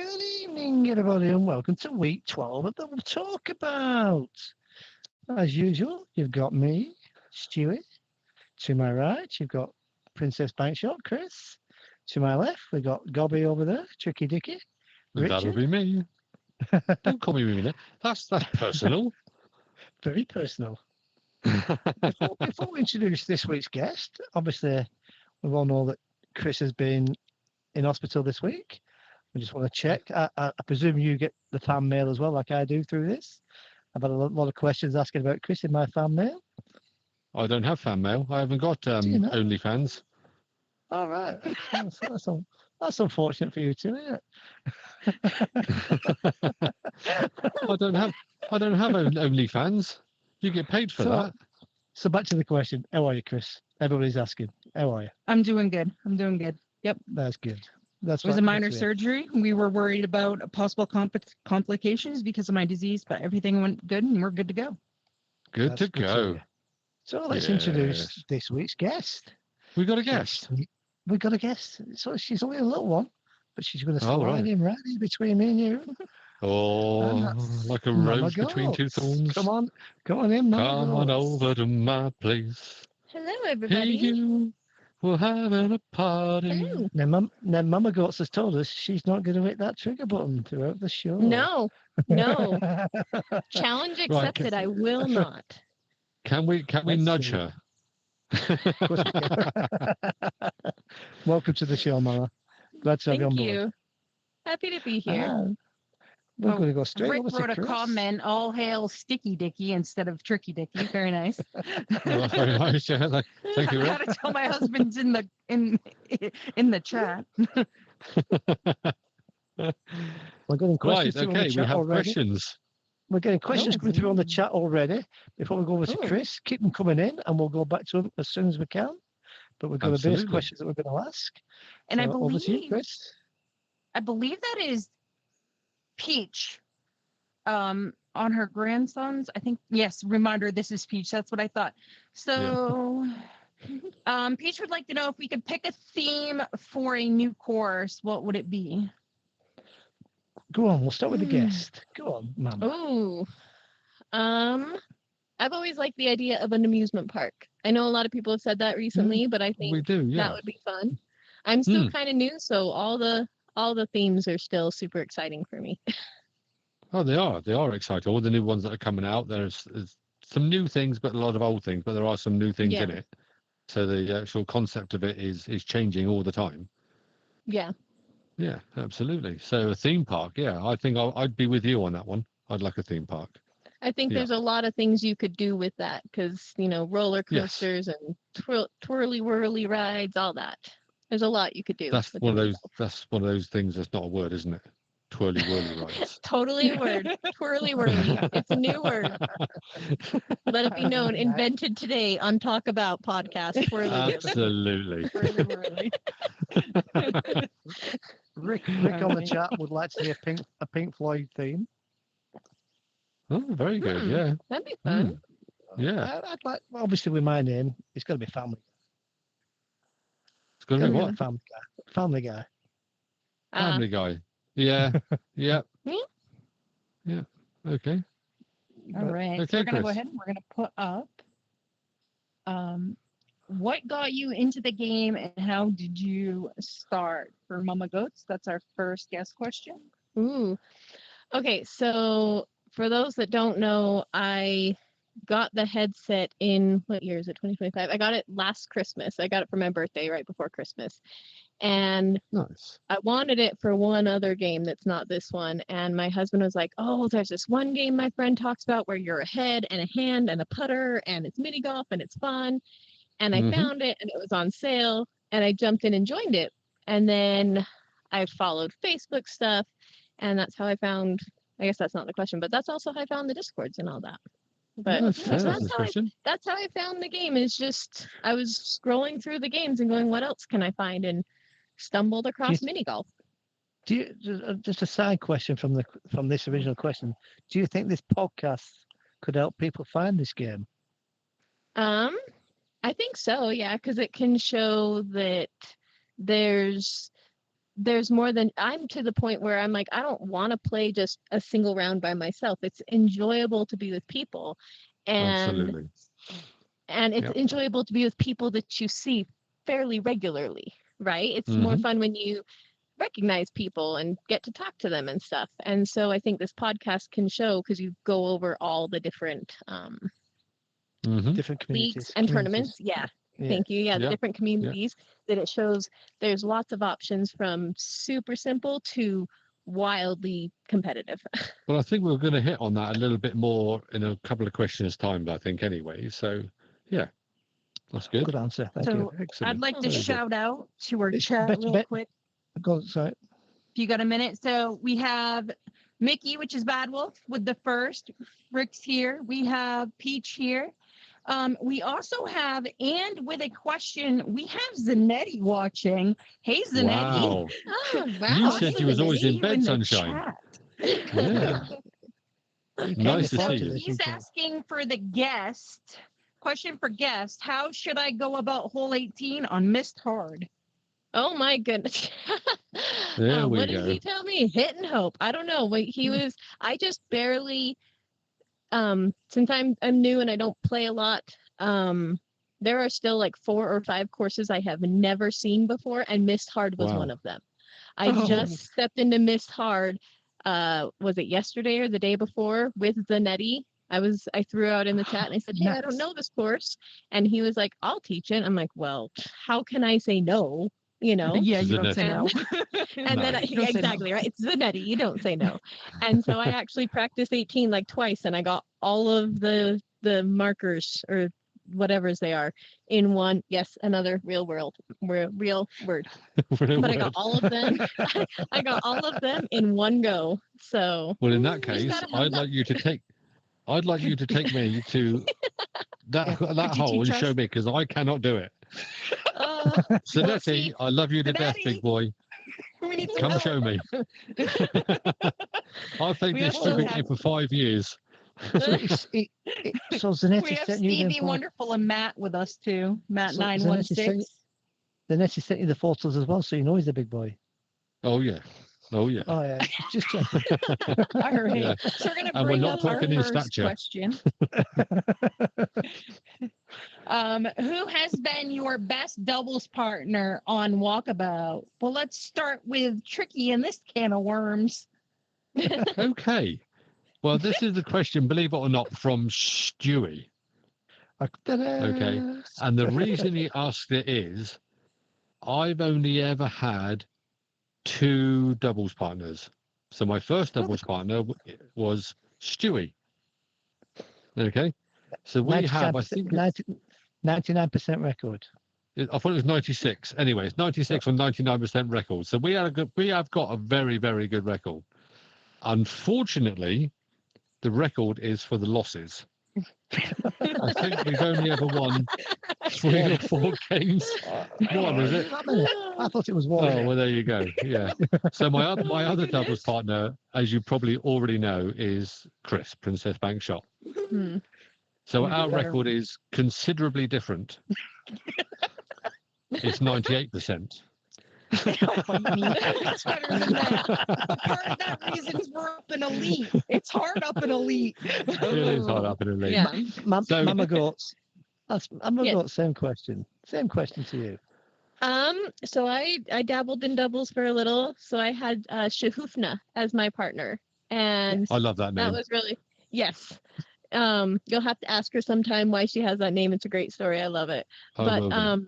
Good evening, everybody, and welcome to week 12 of the Talkabout. As usual, you've got me, Stewie. To my right, you've got Princess Bankshot, Chris. To my left, we've got Gobby over there, TrickyDicky. That'll be me. Don't call me Mina. That's personal. Very personal. Before we introduce this week's guest, obviously, we all know that Chris has been in hospital this week. We just want to check. I presume you get the fan mail as well, like I do through this. I've had a lot of questions asking about Chris in my fan mail. I don't have fan mail. I haven't got OnlyFans. All right. That's unfortunate for you too, isn't it? I don't have OnlyFans. You get paid for that. So back to the question. How are you, Chris? Everybody's asking. How are you? I'm doing good. Yep. That's good. It was a minor surgery. We were worried about possible complications because of my disease, but everything went good and we're good to go. Good to go. So let's introduce this week's guest. We got a guest. We got a guest. So she's only a little one, but she's going to slide in right in between me and you. Oh, like a rose between two thorns. Come on in, Mama. Come on over to my place. Hello, everybody. Hey, you. We're having a party. Hello. Now, MamaGoatz has told us she's not going to hit that trigger button throughout the show. No. Challenge accepted. I will not. Can we nudge her? Welcome to the show, Mama. Glad to have you on board. Thank you. Happy to be here. We're going to go straight Rick over to wrote a Chris. comment, all hail TrickyDicky instead of TrickyDicky. Very nice. Well, very nice. Yeah, thank you, I Rick. gotta tell my husband's in the chat. We're getting questions Right, through on the okay, we chat have already. questions. We're getting questions coming through on the chat already. Before we go over to Chris, keep them coming in and we'll go back to them as soon as we can. But we've got a base questions that we're going to ask. And so over to you, Chris. I believe that is Peach on her grandsons. I think, yes, reminder, this is Peach. That's what I thought. So Peach would like to know if we could pick a theme for a new course, what would it be? Go on, we'll start with the guest. Go on, Mama. Ooh. I've always liked the idea of an amusement park. I know a lot of people have said that recently, but I think We do, yeah. that would be fun. I'm still kind of new, so all the themes are still super exciting for me. Oh, they are exciting. All the new ones that are coming out, there's some new things, but a lot of old things, but there are some new things in it. So the actual concept of it is changing all the time. Yeah. Yeah, absolutely. So a theme park, I think I'd be with you on that one. I'd like a theme park. I think there's a lot of things you could do with that because, roller coasters and twirly whirly rides, all that. There's a lot you could do. That's one of those things that's not a word, isn't it? Twirly whirly rides. Totally a word. Twirly whirly. It's a new word. Let it be known. Invented today on Talkabout podcast. Twirly Absolutely. Twirly whirly. Rick on the chat would like to see a Pink Floyd theme. Oh, very good. Yeah. That'd be fun. Yeah. I'd like, obviously, with my name, it's got to be Family. It's going to be what? Family Guy. Family Guy. Family Guy. Yeah. Yeah. Yeah. Okay. All right. Okay, We're going to go Chris. ahead and we're going to put up what got you into the game and how did you start? For MamaGoatz, that's our first guest question. Ooh. Okay, so for those that don't know, I got the headset in, what year is it, 2025? I got it last Christmas. I got it for my birthday right before Christmas. And Nice. I wanted it for one other game that's not this one. And my husband was like, oh, there's this one game my friend talks about where you're a head and a hand and a putter and it's mini golf and it's fun. And I found it and it was on sale and I jumped in and joined it. And then I followed Facebook stuff and that's how I found, I guess that's not the question, but that's also how I found the Discords and all that. But that's how I found the game. Is just I was scrolling through the games and going, what else can I find? And stumbled across mini golf. Do you, just a side question from this original question? Do you think this podcast could help people find this game? I think so, yeah, because it can show that there's there's more than I'm to the point where I'm like, I don't want to play just a single round by myself. It's enjoyable to be with people, and Absolutely. it's Yep. enjoyable to be with people that you see fairly regularly, right? It's more Mhm. fun when you recognize people and get to talk to them and stuff. And so I think this podcast can show, because you go over all the different Mhm. Different leagues communities. and communities. tournaments. Yeah. Yeah. Thank you. Yeah, the Yeah. different communities, that it shows there's lots of options from super simple to wildly competitive. Well, I think we're going to hit on that a little bit more in a couple of questions' time, I think, anyway. So, yeah, that's good. Good answer. Thank So you. Excellent. I'd like to Very good. shout out to our It's chat real bet- quick. Go, sorry. If you got a minute. So we have Mickey, which is Bad Wolf, with the first. Rick's here. We have Peach here. We also have, and with a question, we have Zanetti watching. Hey, Zanetti. Wow. Oh, You wow. said you was always in bed, the sunshine. chat. Yeah. You Nice can't to afford see you. this He's weekend. asking for the guest. Question for guest. How should I go about hole 18 on Missed Hard? Oh my goodness. There we what did go. he tell me? Hit and hope. I don't know. But I just barely, since I'm new and I don't play a lot, there are still like 4 or 5 courses I have never seen before, and Missed Hard was Wow. one of them. I Oh. just stepped into Missed Hard, was it yesterday or the day before, with Zanetti. I threw out in the chat and I said, hey, I don't Nice. know this course. And he was like, I'll teach it. I'm like, well, how can I say no? You know? Yeah, you don't say no. And then No. You don't say no. exactly right. It's Zanetti. You don't say no. And so I actually practiced 18 like twice, and I got all of the markers or whatever's they are in one. Yes, another real word. But I got all of them. I got all of them in one go. So Well, in that just case, gotta have I'd like you to take me to that Could you hole teach and show us? me, because I cannot do it. see- Zanetti, I love you to death, Zanetti. big boy. We need some Come help. show me. I've played We this also stupid have- game for 5 years. So We Zanetti have sent you Stevie the Wonderful and Matt with us too. Matt So Zanetti 916. Zanetti sent you the photos as well, so you know he's a big boy. Oh yeah. Oh yeah. Oh yeah, just checking. All right. Yeah. So we're gonna And we're bring not up our talking in first stature. question. Who has been your best doubles partner on Walkabout? Well, let's start with Tricky in this can of worms. Okay. Well, this is the question, believe it or not, from Stewie. Okay. And the reason he asked it is, I've only ever had 2 doubles partners. So my first doubles partner was Stewie. Okay. So we have, I think, 99% record. I thought it was 96. Anyway, it's 96 or 99% record. So we have got a very, very good record. Unfortunately, the record is for the losses. I think we've only ever won 3 or 4 games. One, is it? I thought it was Oh, one. well, there you go. Yeah. So my other doubles partner, as you probably already know, is Chris, Princess Bank Shot. Hmm. So You'd be our better. record is considerably different. It's 98%. It's better than that. Part of that reason is we're up in elite. It's hard up in elite. It is hard up in the league. Yeah. So- MamaGoatz. Yes. Goatz, same question. Same question to you. So I dabbled in doubles for a little. So I had Shahufna as my partner, and I love that that name. was really yes. You'll have to ask her sometime why she has that name. It's a great story. I love it. I will be. But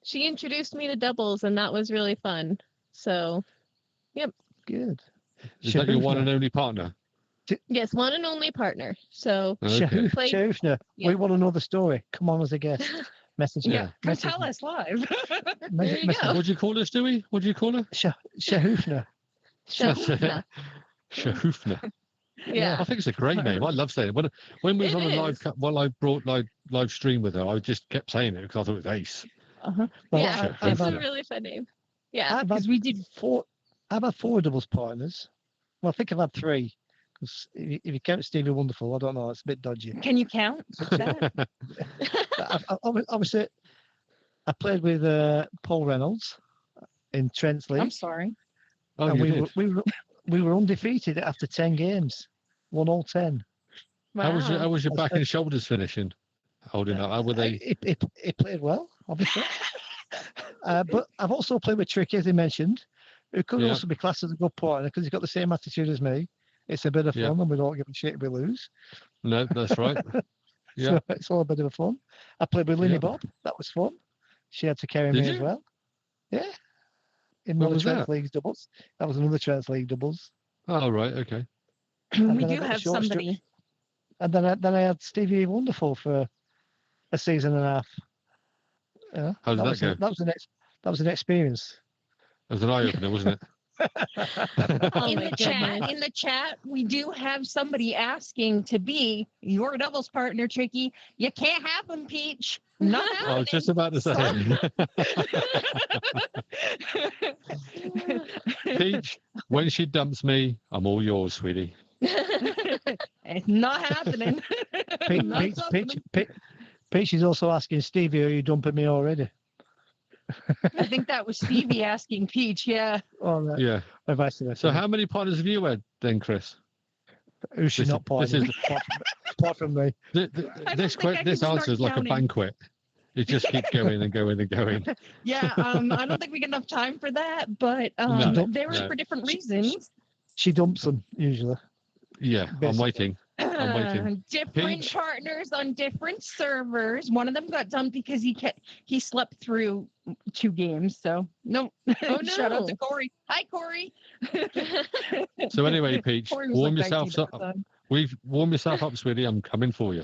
she introduced me to doubles, and that was really fun. So Good. Is that your one Shahufna. and only partner? yes, one and only partner. So Okay. Played- Shahufna, yeah. we want to know the story. Come on as a guest. Message me. Yeah. Come Message tell me. us live. There you go. What do you call her, Stewie? What do you call her? Shahufna. Shahufna. Shahufna. Yeah. I think it's a great name. I love saying it. When we was It on a live, is. while I brought live stream with her, I just kept saying it because I thought it was ace. Well, Yeah, I've it's a had- really fun name. Yeah. I've Because had we did. I've had 4 doubles partners. Well, I think I've had 3. Because if you count Stevie Wonderful, I don't know. It's a bit dodgy. Can you count? That? But obviously, I played with Paul Reynolds in Trent's I'm League. sorry. Oh, and you did. we were undefeated after 10 games, won all 10. How was Wow. your back and shoulders finishing? Holding up? How were they? It played well, obviously. But I've also played with Tricky, as he mentioned, who could also be classed as a good partner because he's got the same attitude as me. It's a bit of fun, and we don't give a shit if we lose. No, that's right. Yeah, So it's all a bit of fun. I played with Linny Bob. That was fun. She had to carry me as well. Yeah. In What another was Trans that? League doubles. That was another Trans League doubles. Oh, right. Okay. We do have somebody. And then I had Stevie Wonderful for a season and a half. Yeah. How did that go? That was an experience. It was an eye opener, wasn't it? Oh in my the goodness. chat, we do have somebody asking to be your doubles partner, Tricky. You can't have them, Peach. Not I happening. was just about to say. Peach, when she dumps me, I'm all yours, sweetie. It's not happening. Peach is also asking Stevie, are you dumping me already? I think that was Stevie asking Peach. Yeah. Oh, right. Yeah. Or vice versa. So how many partners have you had then, Chris? Who's she not partnering? Apart from me. This answer is like a banquet. It just keeps going and going and going. Yeah, I don't think we get enough time for that, but they were for different reasons. She dumps them usually. Yeah, I'm waiting. Different Peach. partners on different servers. One of them got dumped because he slept through 2 games. So no. Oh, no. Shout out to Corey. Hi, Corey. So anyway, Peach, Corey was warm like yourself 19 up. at the time. Warm yourself up, sweetie. I'm coming for you.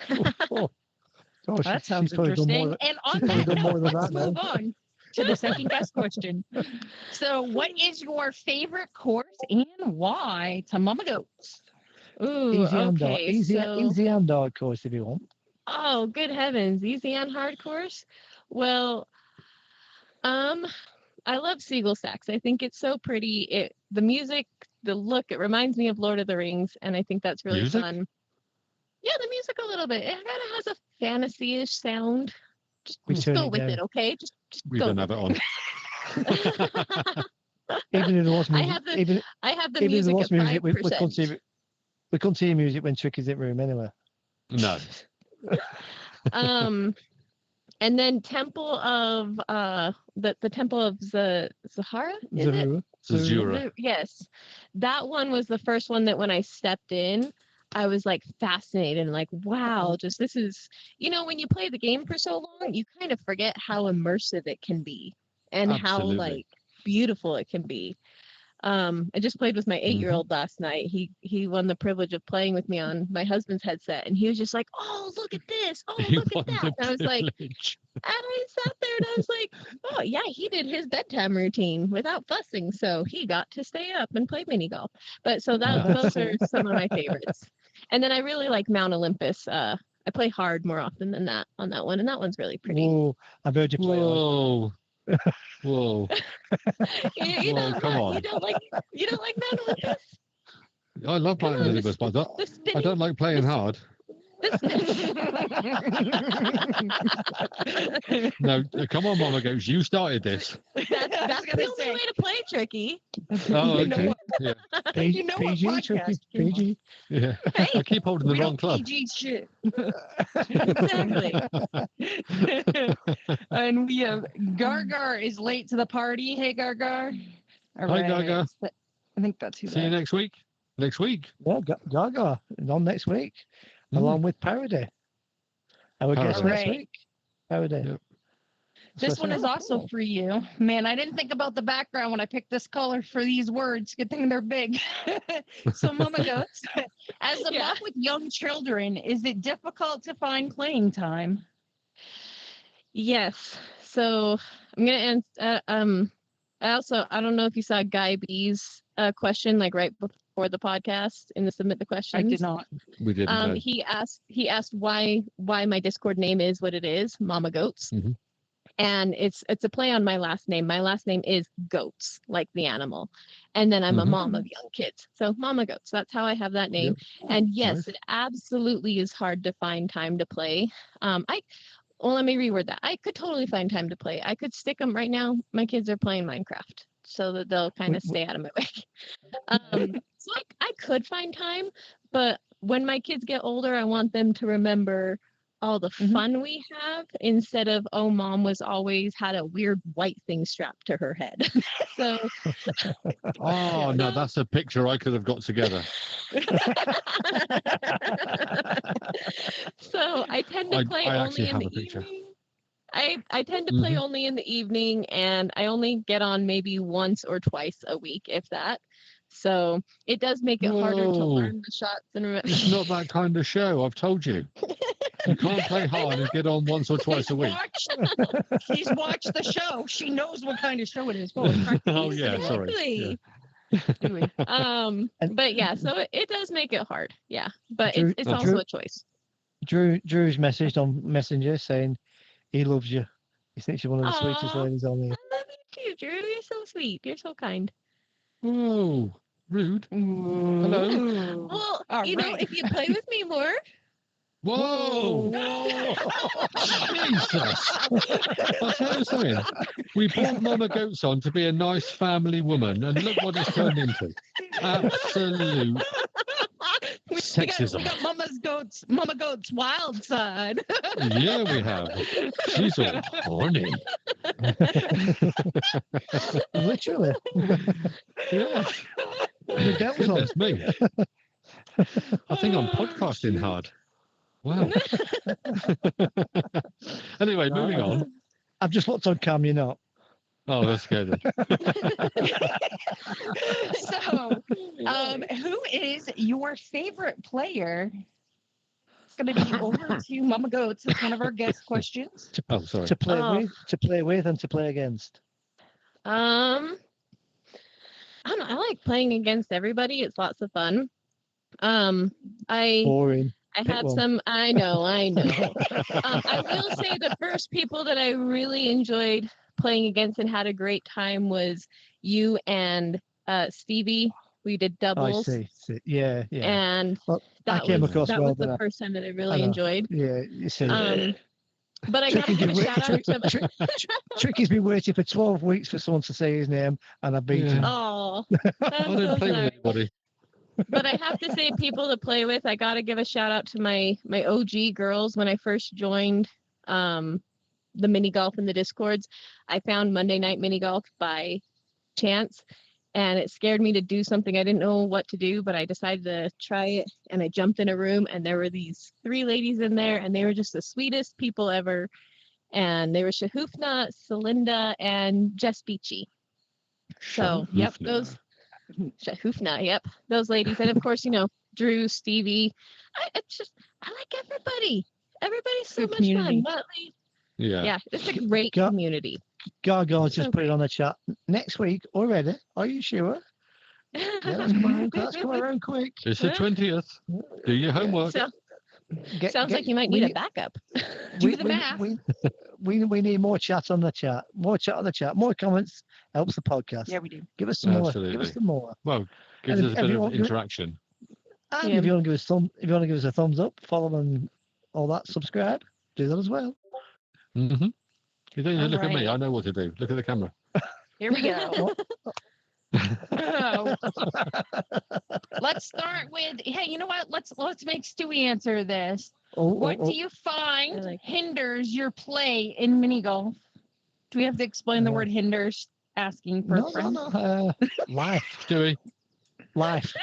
That sounds interesting. And on that note, let's move on to the second guest question. So, what is your favorite course and why to MamaGoatz? Ooh, okay. Easy and hard course if you want. Oh, good heavens. Easy and hard course? Well, I love Seagull Stacks. I think it's so pretty. The music, the look, it reminds me of Lord of the Rings, and I think that's really fun. Yeah, the music a little bit. It kind of has a fantasy-ish sound. Just go with it, okay? Just we go don't have it on. Even if there was music, I have the music at 5%. We couldn't see music when Tricky's in the room anyway. No. And then Temple of the Temple of Zahara, is it? Zahura. Yes, that one was the first one that when I stepped in, I was like fascinated and like, wow, just this is, when you play the game for so long, you kind of forget how immersive it can be and how like beautiful it can be. I just played with my 8-year-old last night. He won the privilege of playing with me on my husband's headset, and he was just like, "Oh, look at this! Oh, look at that!" And I was like, and I sat there and I was like, "Oh yeah, he did his bedtime routine without fussing, so he got to stay up and play mini golf." But so those are some of my favorites. And then I really like Mount Olympus. I play hard more often than that on that one, and that one's really pretty. Whoa, I've heard you play hard. Whoa. Come on. You don't like Mount Olympus? I love playing Olympus, but I don't like playing hard. No, come on, MamaGoatz. You started this. That's the only way to play, Tricky. Oh, okay. Yeah. PG, Tricky, PG. Yeah. Hey, I keep holding the wrong club. PG shit. Exactly. And we have Gargar is late to the party. Hey, Gargar. All Hi, right. Gargar. I think that's who. See you next week. Next week. Yeah, Gaga is on next week, along with Parody. Our guest next week. Parody. Yep. This one is also for you. Man, I didn't think about the background when I picked this color for these words. Good thing they're big. So, MamaGoatz, as a mom with young children, is it difficult to find playing time? Yes. So I'm gonna answer. I don't know if you saw Guy B's question like right before the podcast in the submit the questions. I did not. We didn't. He asked why my Discord name is what it is, MamaGoatz. Mm-hmm. And it's a play on my last name. My last name is Goats, like the animal. And then I'm a mom of young kids. So MamaGoatz, that's how I have that name. Yep. And yes, it absolutely is hard to find time to play. Well, let me reword that. I could totally find time to play. I could stick them right now. My kids are playing Minecraft. so that they'll kind of stay out of my way. So I could find time, but when my kids get older, I want them to remember all the fun we have instead of, oh, mom was always had a weird white thing strapped to her head. So Oh no, that's a picture I could have got together. so I tend to play I only actually in have the a picture. evening. I tend to play only in the evening, and I only get on maybe once or twice a week, if that. So it does make it harder to Whoa. learn the shots and remember. It's not that kind of show. I've told you. You can't play hard and get on once or twice a week. She's watched the show. She knows what kind of show it is. Oh yeah, sorry. Exactly. Anyway, But yeah, so it does make it hard. Yeah, but Drew- it's also Drew- a choice. Drew's messaged on Messenger saying he loves you. He thinks you're one of the sweetest Aw. ladies on here. I love you too, Drew. You're so sweet. You're so kind. Whoa, rude. Hello. Well, All you know, right. if you play with me more, Whoa. Jesus. I'll tell you something. We brought MamaGoatz on to be a nice family woman, and look what it's turned into. Absolute sexism. We got MamaGoatz wild side. Yeah, we have. She's all horny. Literally. Yeah, The devil's on. that's me. I think I'm podcasting hard. Wow. Anyway, moving on. I've just looked on cam, you're not. Oh, that's good. So, who is your favorite player? It's going to be over to MamaGoatz. It's one of our guest questions. Oh, sorry. To play Oh. with, and to play against. I don't know, I like playing against everybody. It's lots of fun. Boring. I Pick have one. some. I know. I will say the first people that I really enjoyed playing against and had a great time was you and Stevie. We did I doubles, see. Yeah. and Well, that I came was across that well, was the didn't I? first time that I really know. enjoyed. Yeah, you see. But I gotta give a shout out to. Tricky's been waiting for 12 weeks for someone to say his name, and I beat him. Oh, I I'm don't so play with sorry. anybody. But I have to say, people to play with, I gotta give a shout out to my OG girls. When I first joined the mini golf in the Discords, I found Monday Night Mini Golf by chance, and it scared me to do something I didn't know what to do, but I decided to try it, and I jumped in a room, and there were these 3 ladies in there, and they were just the sweetest people ever, and they were Shahufna, Celinda, and Jess Beachy. So, yep, Shahufna. those Shahufna, yep, those ladies, and of course, you know, Drew, Stevie. I like everybody. Everybody's so Good much community. fun. Motley. Yeah. Yeah, it's a great Go- community. Gargoyle's just So put it on the chat. Next week already? Are you sure? Yeah, let's come around quick. It's the 20th. Do your homework. So, sounds like you might we need a backup. Do the math. We need more chat on the chat. More chat on the chat. More comments helps the podcast. Yeah, we do. Give us some more. Give Absolutely. us some more. Well, gives And us a if bit you of want to- interaction. And Yeah. if you want to give us a thumbs up, follow and all that, subscribe, do that as well. Mm-hmm. You don't even look at me. Alright. I know what to do. Look at the camera. Here we go. Let's start with. Hey, you know what? Let's make Stewie answer this. What do you find I like it. hinders your play in mini golf? Do we have to explain the word hinders? Asking for a No, friend. life. Stewie. Life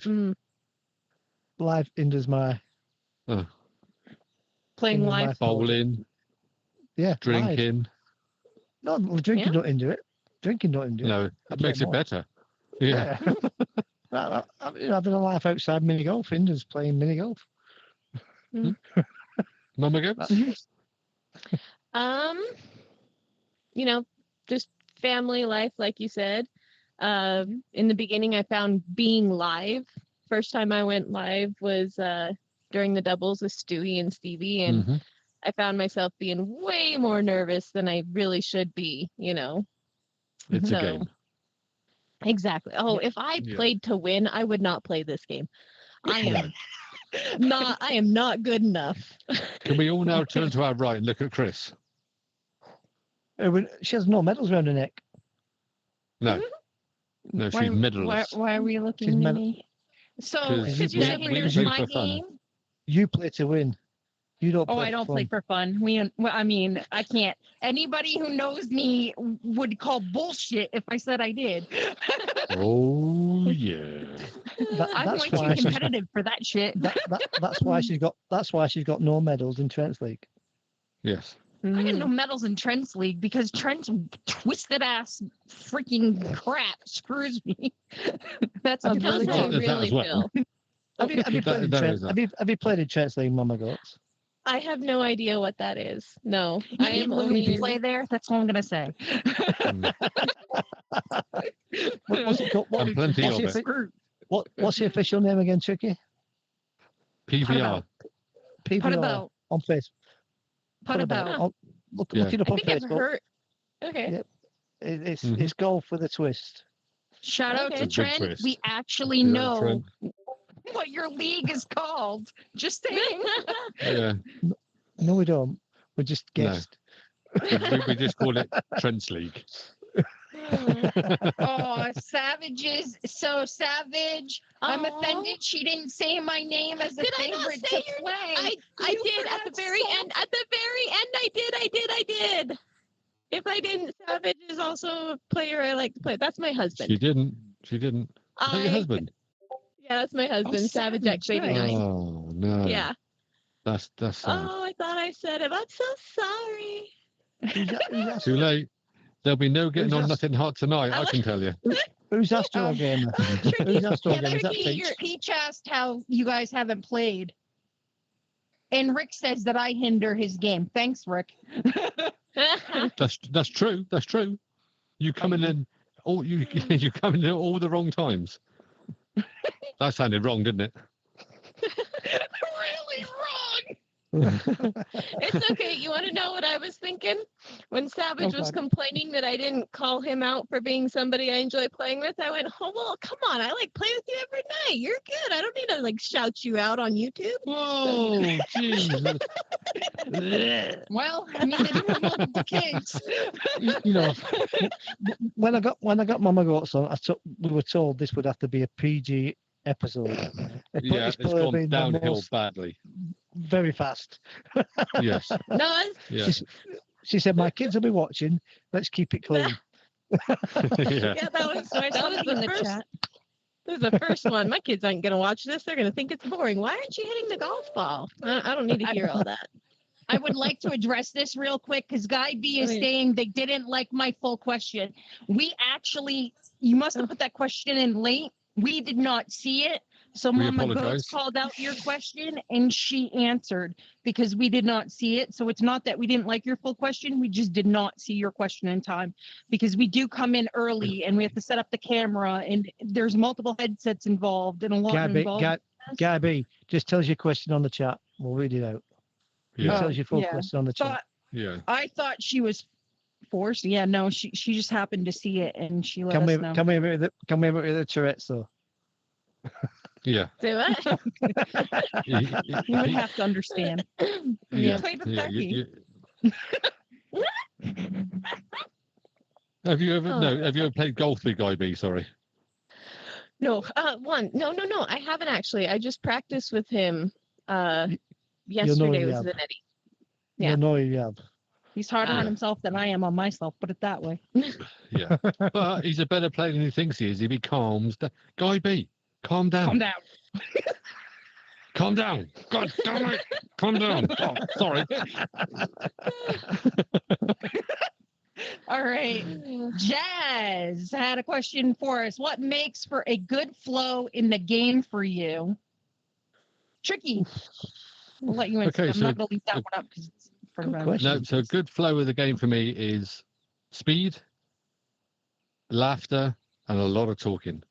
Mm, hinders my Playing in live. life. Bowling. life. Drinking. No, drinking Yeah. don't hinder it. Drinking don't hinder it. No, I it makes play it more. better. Yeah. Having a life outside mini golf hinders playing mini golf. MamaGoatz. you know, just family life, like you said. In the beginning, I found being live. First time I went live was during the doubles with Stewie and Stevie, and Mhm. I found myself being way more nervous than I really should be, you know. It's a So- game. Exactly. Oh, if I Yeah. played to win, I would not play this game. I am not good enough. Can we all now turn to our right and look at Chris? She has no medals around her neck. No, no, she's medalist. Why are we looking She's at med- me? So 'Cause you that said hinders we my for fun. game. You play to win. You don't. Oh, play I don't for play fun. for fun. I mean, I can't. Anybody who knows me would call bullshit if I said I did. Oh yeah. I'm That's way too why she's competitive for that shit. that's why she's got no medals in Trent's League. Yes. I Mm. got no medals in Trent's League because Trent's twisted ass freaking crap screws me. That's Have a you Tell us really how That you as really well. feel. Have you That- played in that Trent? is that. Have you played in Trent's League, MamaGoatz? I have no idea what that is. No, You I need am to only. play there. That's all I'm gonna say. Mm. What's it called? And plenty what's of the it. offi- what's the official name again, Tricky? PVR. PBR Put about. on Facebook. Put about. Look Yeah. it up I on think I've Facebook. heard. Okay. Yeah. It's Mhm. it's golf with a twist. Shout out Okay. to It's a big Trent. twist. We actually Yeah, know Trent. what your league is called. Just saying. Yeah. No, we don't. We just No. guessed. We just call it Trent's League. Oh, savages. So savage. I'm Aw. offended she didn't say my name as a Did I not favorite say to your play. I You did at the forgot very so- end. At the very end, I did. If I didn't, Savage is also a player I like to play. That's my husband. She didn't. Is that your husband? Yeah, that's my husband, Savage Savage, X89. right. Oh no. Yeah. That's sad. Oh, I thought I said it. I'm so sorry. Too late. There'll be no getting Who's on that? nothing hot tonight, I can tell you. Who's Astro Um, Gamer? Tricky. Who's Astro Yeah, Gamer? Is that Tricky, Peach? Peach asked how you guys haven't played. And Rick says that I hinder his game. Thanks, Rick. That's true. That's true. You come in and you come in at all the wrong times. That sounded wrong, didn't it? Really wrong. It's okay. You want to know what I was thinking? When Savage was Okay. complaining that I didn't call him out for being somebody I enjoy playing with, I went, oh, well, come on. I like play with you every night. You're good. I don't need to like shout you out on YouTube. Oh, Jesus. Well, I mean, they do multiple kids. You know, when I got MamaGoatz on, we were told this would have to be a PG episode. Yeah, it's probably gone been the downhill most- badly. very fast. Yes. No, it's- Yeah. She said, "My kids will be watching. Let's keep it clean." Yeah. yeah, that was Somebody in the the first. chat. This is the first one. My kids aren't gonna watch this. They're gonna think it's boring. Why aren't you hitting the golf ball? I don't need to hear all that. I would like to address this real quick because Guy B is Okay. saying they didn't like my full question. You must have put that question in late. We did not see it. So We Mama apologize. Goatz called out your question and she answered because we did not see it. So it's not that we didn't like your full question. We just did not see your question in time because we do come in early and we have to set up the camera and there's multiple headsets involved and a lot involved. Gabby, just tell us your question on the chat. We'll read it out. Yeah. Tell us your full yeah. question on the chat. Thought, Yeah. I thought she was forced. Yeah, no, she just happened to see it and she let Can us we know. can we have the Tourette's though? Yeah. Do what? You would have to understand. Yeah. Played with Yeah, Becky. Have you ever played golf with Guy B? Sorry. No, no. I haven't actually. I just practiced with him. Yesterday you was have. the netty. Yeah. You know you have. He's harder on Yeah. himself than I am on myself, put it that way. Yeah. But he's a better player than he thinks he is. If he calms down. Guy B, calm down. Calm down. Calm down. God damn it. Calm down. Oh, sorry. All right. Jazz had a question for us. What makes for a good flow in the game for you? Tricky. I'll let you answer. Okay, I'm so not going to leave that one up because it's for Good them. question. No, so a good flow of the game for me is speed, laughter, and a lot of talking.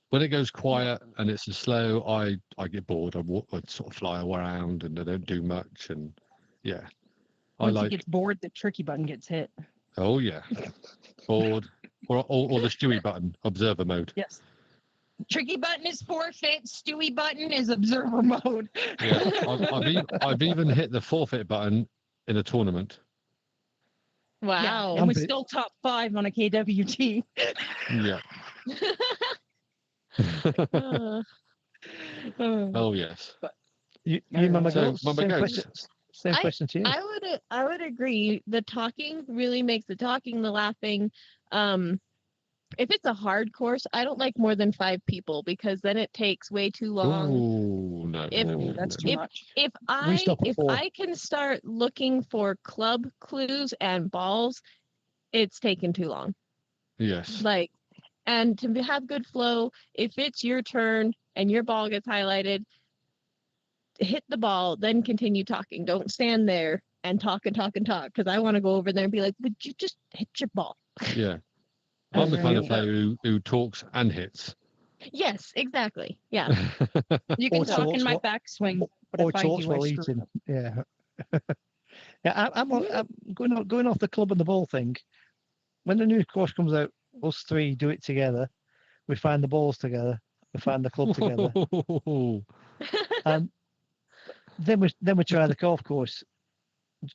When it goes quiet and it's a slow, I get bored. I sort of fly around and I don't do much. And yeah, Once he gets bored, the tricky button gets hit. Oh yeah, bored, or the Stewie button, observer mode. Yes. Tricky button is forfeit. Stewie button is observer mode. Yeah, I've even hit the forfeit button in a tournament. Wow. And we're still top 5 on a KWT. Yeah. Uh, Oh yes. Mama So, Goatz, Mama same Goatz. question. Same question to you. I would agree. The talking really makes the talking, the laughing. If it's a hard course, I don't like more than 5 people because then it takes way too long. Ooh, no. That's too much. If stop at 4. I can start looking for club clues and balls, it's taken too long. Yes. Like, and to have good flow, if it's your turn and your ball gets highlighted, hit the ball, then continue talking. Don't stand there and talk because I want to go over there and be like, would you just hit your ball? Yeah. I'm the kind of player who talks and hits. Yes, exactly. Yeah. You can Or talk in talks my what- backswing, but Or if I talks do, I while screw eating. up. Yeah. Yeah, I'm going off the club and the ball thing. When the new course comes out, us 3 do it together. We find the balls together. We find the club together. And then we try the golf course.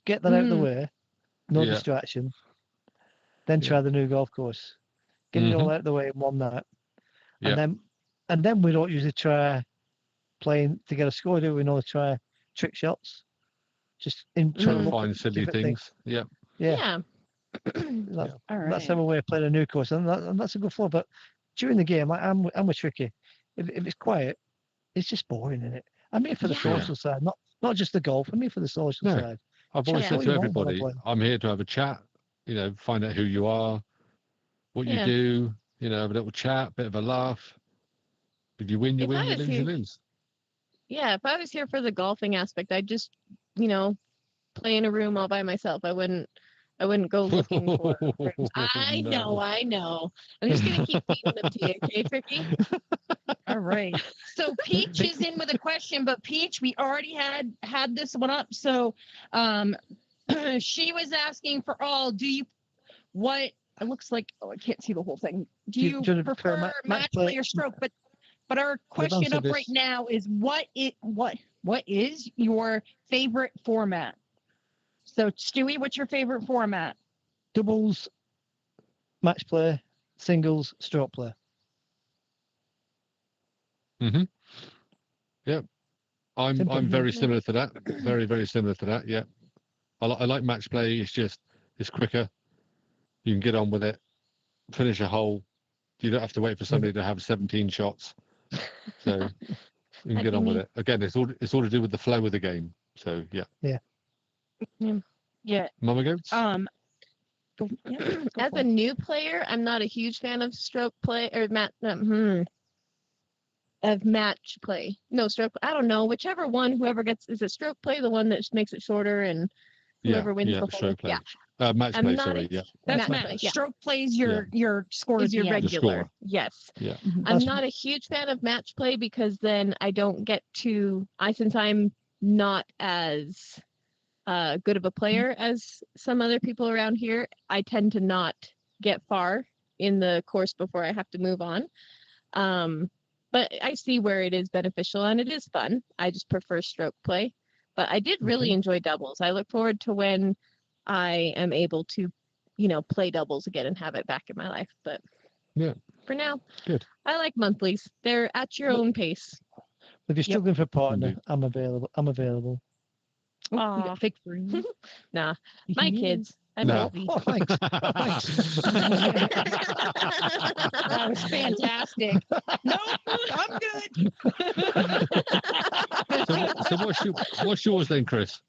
Get that out of the way. No Yeah. distraction. Then try the new golf course. Get it all out of the way in one night. Yeah. And then we don't usually try playing to get a score, do we? We normally try trick shots. Just in Try to look find at silly different things. Yeah. Yeah. All right. That's our way of playing a new course, and that's a good flow. But during the game, I'm with Tricky. If it's quiet, it's just boring, isn't it? I'm here for the social side, not just the golf. I'm here for the social side. I've always Chat said what to you want while I everybody, play. I'm here to have a chat, find out who you are, what you do, have a little chat, bit of a laugh. If you win, you If win. I You was lose, here- you lose. Yeah, if I was here for the golfing aspect, I'd just, play in a room all by myself. I wouldn't go looking for rooms. I know. I'm just gonna keep feeding them to you, okay, Tricky? All right. So Peach is in with a question, but Peach, we already had this one up. So she was asking for all, it looks like, I can't see the whole thing. Do you prefer match play or stroke? But our question up right now is what is your favorite format? So Stewie, what's your favorite format? Doubles, match play, singles, stroke play. Yeah. I'm very similar to that. Very, very similar to that. Yeah. I like match play. It's quicker. You can get on with it. Finish a hole. You don't have to wait for somebody to have 17 shots. So you can get on with it. Again, it's all to do with the flow of the game. So yeah. Yeah. MamaGoatz? As a new player, I'm not a huge fan of stroke play or of match play. No, stroke. I don't know. Whichever one, whoever gets, is it stroke play, the one that just makes it shorter and whoever wins the whole. Stroke play. Yeah. Match play, sorry. Yeah. That's match match. play, yeah. Stroke plays your score Is at your the end. regular. Yes. Yeah. I'm not a huge fan of match play because then I don't get to, since I'm not as good of a player as some other people around here, I tend to not get far in the course before I have to move on. But I see where it is beneficial and it is fun. I just prefer stroke play. But I did really enjoy doubles. I look forward to when I am able to, play doubles again and have it back in my life. But for now, good. I like monthlies. They're at your own pace. If you're struggling for a partner, Indeed. I'm available. Oh, we got fake free. Nah, my kids. I'm No. busy. Oh, thanks. That was fantastic. No, I'm good. So what's yours then, Chris?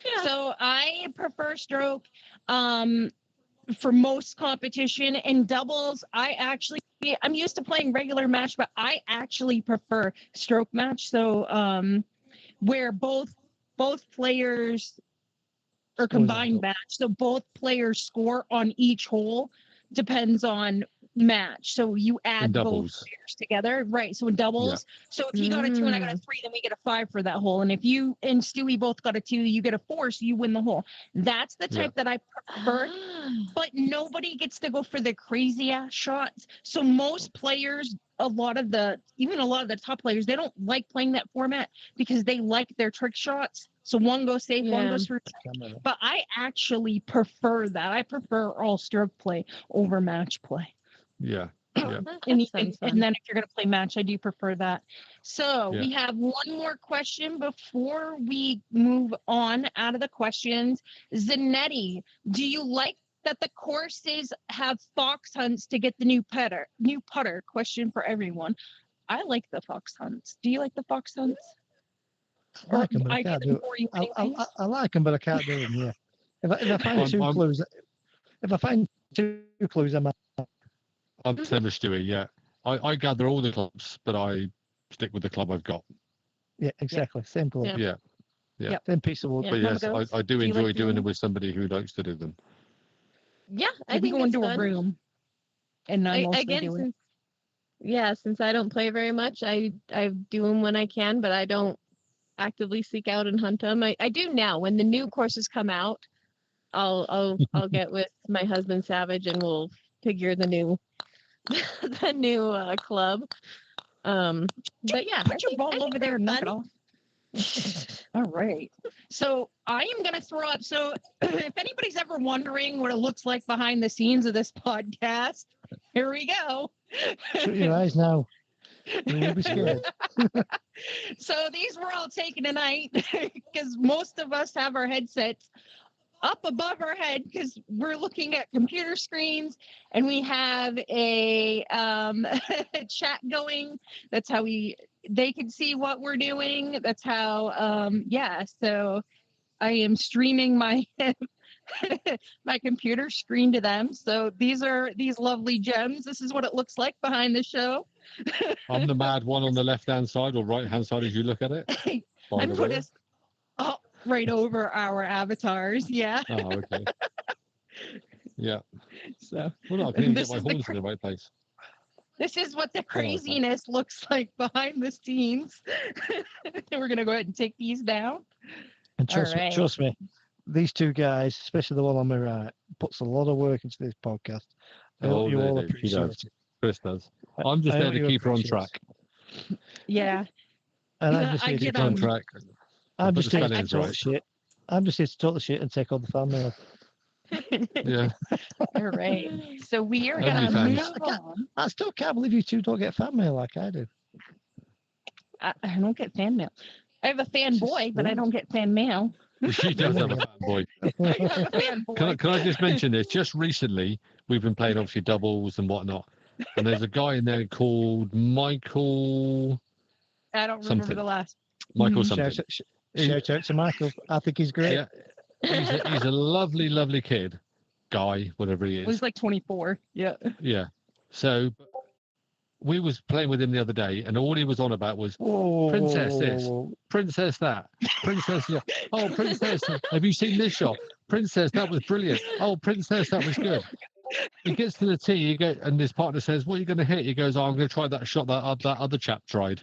Yeah. So I prefer stroke for most competition. And doubles, I'm used to playing regular match, but I actually prefer stroke match. So where both players or combined match. So both players score on each hole depends on match. So you add both players together. Right. So in doubles. Yeah. So if you got a 2 and I got a 3, then we get a 5 for that hole. And if you and Stewie both got a 2, you get a 4, so you win the hole. That's the type that I prefer. But nobody gets to go for the crazy ass shots. So most players, a lot of the top players, they don't like playing that format because they like their trick shots So one goes safe, one Yeah. goes for. Camera. But I actually prefer that. I prefer all stroke play over match play. Yeah. Yeah. And, That sounds fun. and then if you're going to play match, I do prefer that. So Yeah. we have one more question before we move on out of the questions. Zanetti, do you like that the courses have fox hunts to get the new putter? Question for everyone. I like the fox hunts. Do you like the fox hunts? I like them, but I I can't get do them it. for you I anyways. like them, but I can't do them. Yeah. If I find two I'm- clues, if I find two clues, I'm out. I'm the same as Stewie. Yeah. I gather all the clubs, but I stick with the club I've got. Yeah, exactly. Same club. Yeah. Yeah. Same piece of wood. Yeah. But yes, MamaGoatz, I do do you enjoy like doing doing it with somebody who likes to do them. Yeah, I If we think go it's into a fun. room and I mostly Again, do it. since I don't play very much, I do them when I can, but I don't actively seek out and hunt them. I do now. When the new courses come out, I'll get with my husband Savage and we'll figure the new the new club. But yeah, Put your I ball think over there they're and knock it fun. off. All right. So I am going to throw up. So if anybody's ever wondering what it looks like behind the scenes of this podcast, here we go. Shut your eyes now. You'll be scared. So these were all taken tonight because most of us have our headsets up above our head because we're looking at computer screens and we have a chat going. That's how they can see what we're doing. That's how so I am streaming my my computer screen to them. So these are these lovely gems. This is what it looks like behind the show. I'm the mad one on the left-hand side or right-hand side as you look at it. by And the put way. us up right over our avatars. Yeah. Oh, okay. Yeah. So Well, no, I couldn't This get my is the horns in the right place. this is what the Well, okay. craziness looks like behind the scenes. We're gonna go ahead and take these down. And All right. trust me, these two guys, especially the one on my right, puts a lot of work into this podcast. I hope Oh, you they all do. He appreciate does. it. Chris does. I- I'm just I there hope to you keep her on appreciate track. Yeah. And I'm Yeah, just I here to get, Keep her on um, track. I'm put just the here to spellings talk right. shit. I'm just here to talk the shit and take all the fan mail. Yeah. All right. So we are Only gonna fans. move on. I still can't believe you two don't get fan mail like I do. I don't get fan mail. I have a fanboy, but I weird. don't get fan mail. She does have a fanboy. I have a fanboy. Can I just mention this? Just recently, we've been playing obviously doubles and whatnot. And there's a guy in there called Michael I don't remember something. the last. Michael Mhm. something. Shout out to Michael. I think he's great. Yeah. He's a lovely, lovely kid. Guy, whatever he It was is. like 24. Yeah. Yeah. So we was playing with him the other day and all he was on about was Whoa, Princess whoa, this. whoa, whoa. Princess that. Princess yeah. Oh, Princess, have you seen this shot? Princess, that was brilliant. Oh, Princess, that was good. He gets to the tee, and his partner says, "What are you going to hit?" He goes, "Oh, I'm going to try that shot that other chap tried."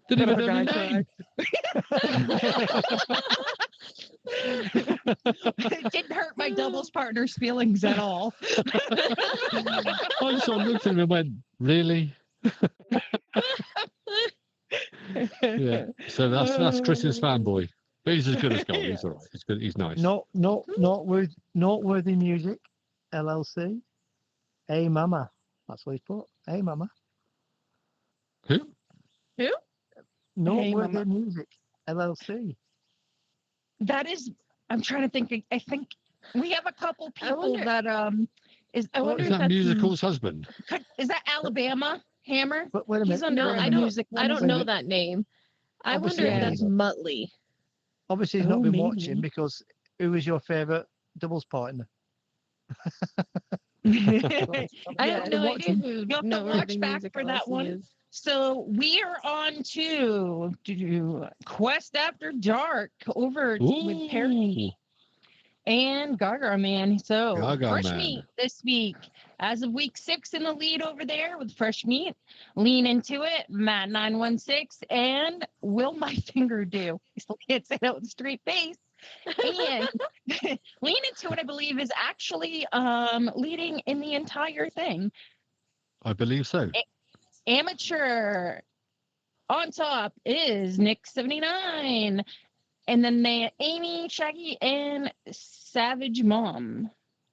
Didn't even know my name. It didn't hurt my doubles partner's feelings at all. I just sort of looked at him and went, "Really?" Yeah. So that's Chris's fanboy. But he's as good as gold. He's all right. He's good. He's nice. Noteworthy music, LLC. Hey mama. That's what he's put. Hey mama. Who? Noteworthy Mama. music, LLC. That is, I'm trying to think. I think we have a couple people wonder- that I wonder Is if that that's musical's husband? is that Alabama Hammer? But wait a He's minute. under No, wait a I minute. music. I don't Wait a know minute. that name. I Obviously, wonder if yeah. that's Muttley. Obviously, he's Oh, not been maybe. watching because who was your favourite doubles partner? I Yeah. have no idea who You'll have to Noteworthy watch back Music for that LLC one. is. So we are on to Quest After Dark over with Perry and Gaga Man. So Gaga fresh Man. meat this week. As of week 6 in the lead over there with fresh meat. Lean into it, Matt 916, and Will My Finger Do. I still can't say that with a straight face. And Lean into it, I believe, is actually leading in the entire thing. I believe so. Amateur on top is Nick 79. And then they Amy, Shaggy, and Savage Mom.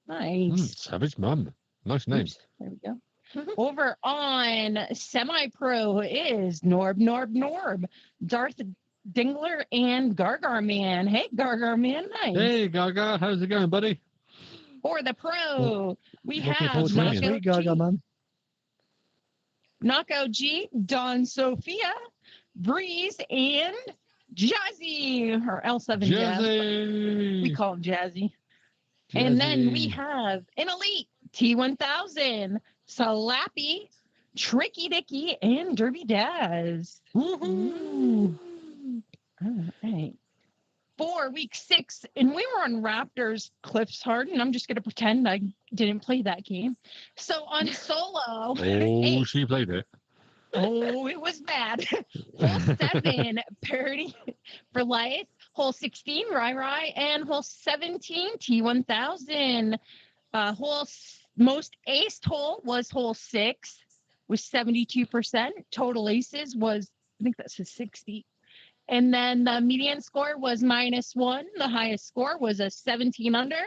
Nice. Savage Mum. Nice name. Oops, there we go. Over on semi-pro is Norb, Darth Dingler, and Gargar Man. Hey, Gargar Man, nice. Hey, Gaga, how's it going, buddy? For the pro, we looking have forward to Nice seeing week, Gaga, man. Knockout G, Don Sophia, Breeze, and Jazzy, or L7 Jazz. Jazzy. We call him Jazzy. And then we have an Elite, T1000, Slappy, TrickyDicky, and Derby Daz. Woohoo! All right. For week 6, and we were on Raptors Cliffs Hard, and I'm just going to pretend I didn't play that game. So on solo, Oh, she played it. oh, it was bad. Hole 7, Parody for Life. Hole 16, Rai, and hole 17, T1000. Most aced hole was hole 6 with 72%. Total aces was, I think that's a 60. And then the median score was -1. The highest score was a 17 under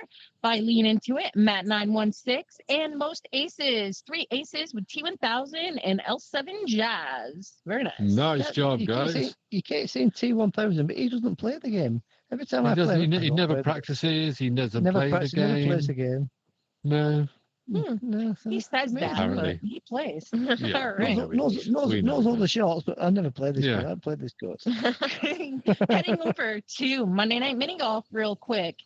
by Lean Into It, Matt 916. And most aces, 3 aces with T1000 and L7 Jazz. Very nice. Nice job, You guys. keep saying T1000, but he doesn't play the game. Every time I play, He never practices. He doesn't play the game. Never plays the game. No. No, so He says that, Apparently. but he plays. Yeah, All right. knows all the shots, but I never played this. Yeah. I played this course. Heading over to Monday Night Mini Golf real quick.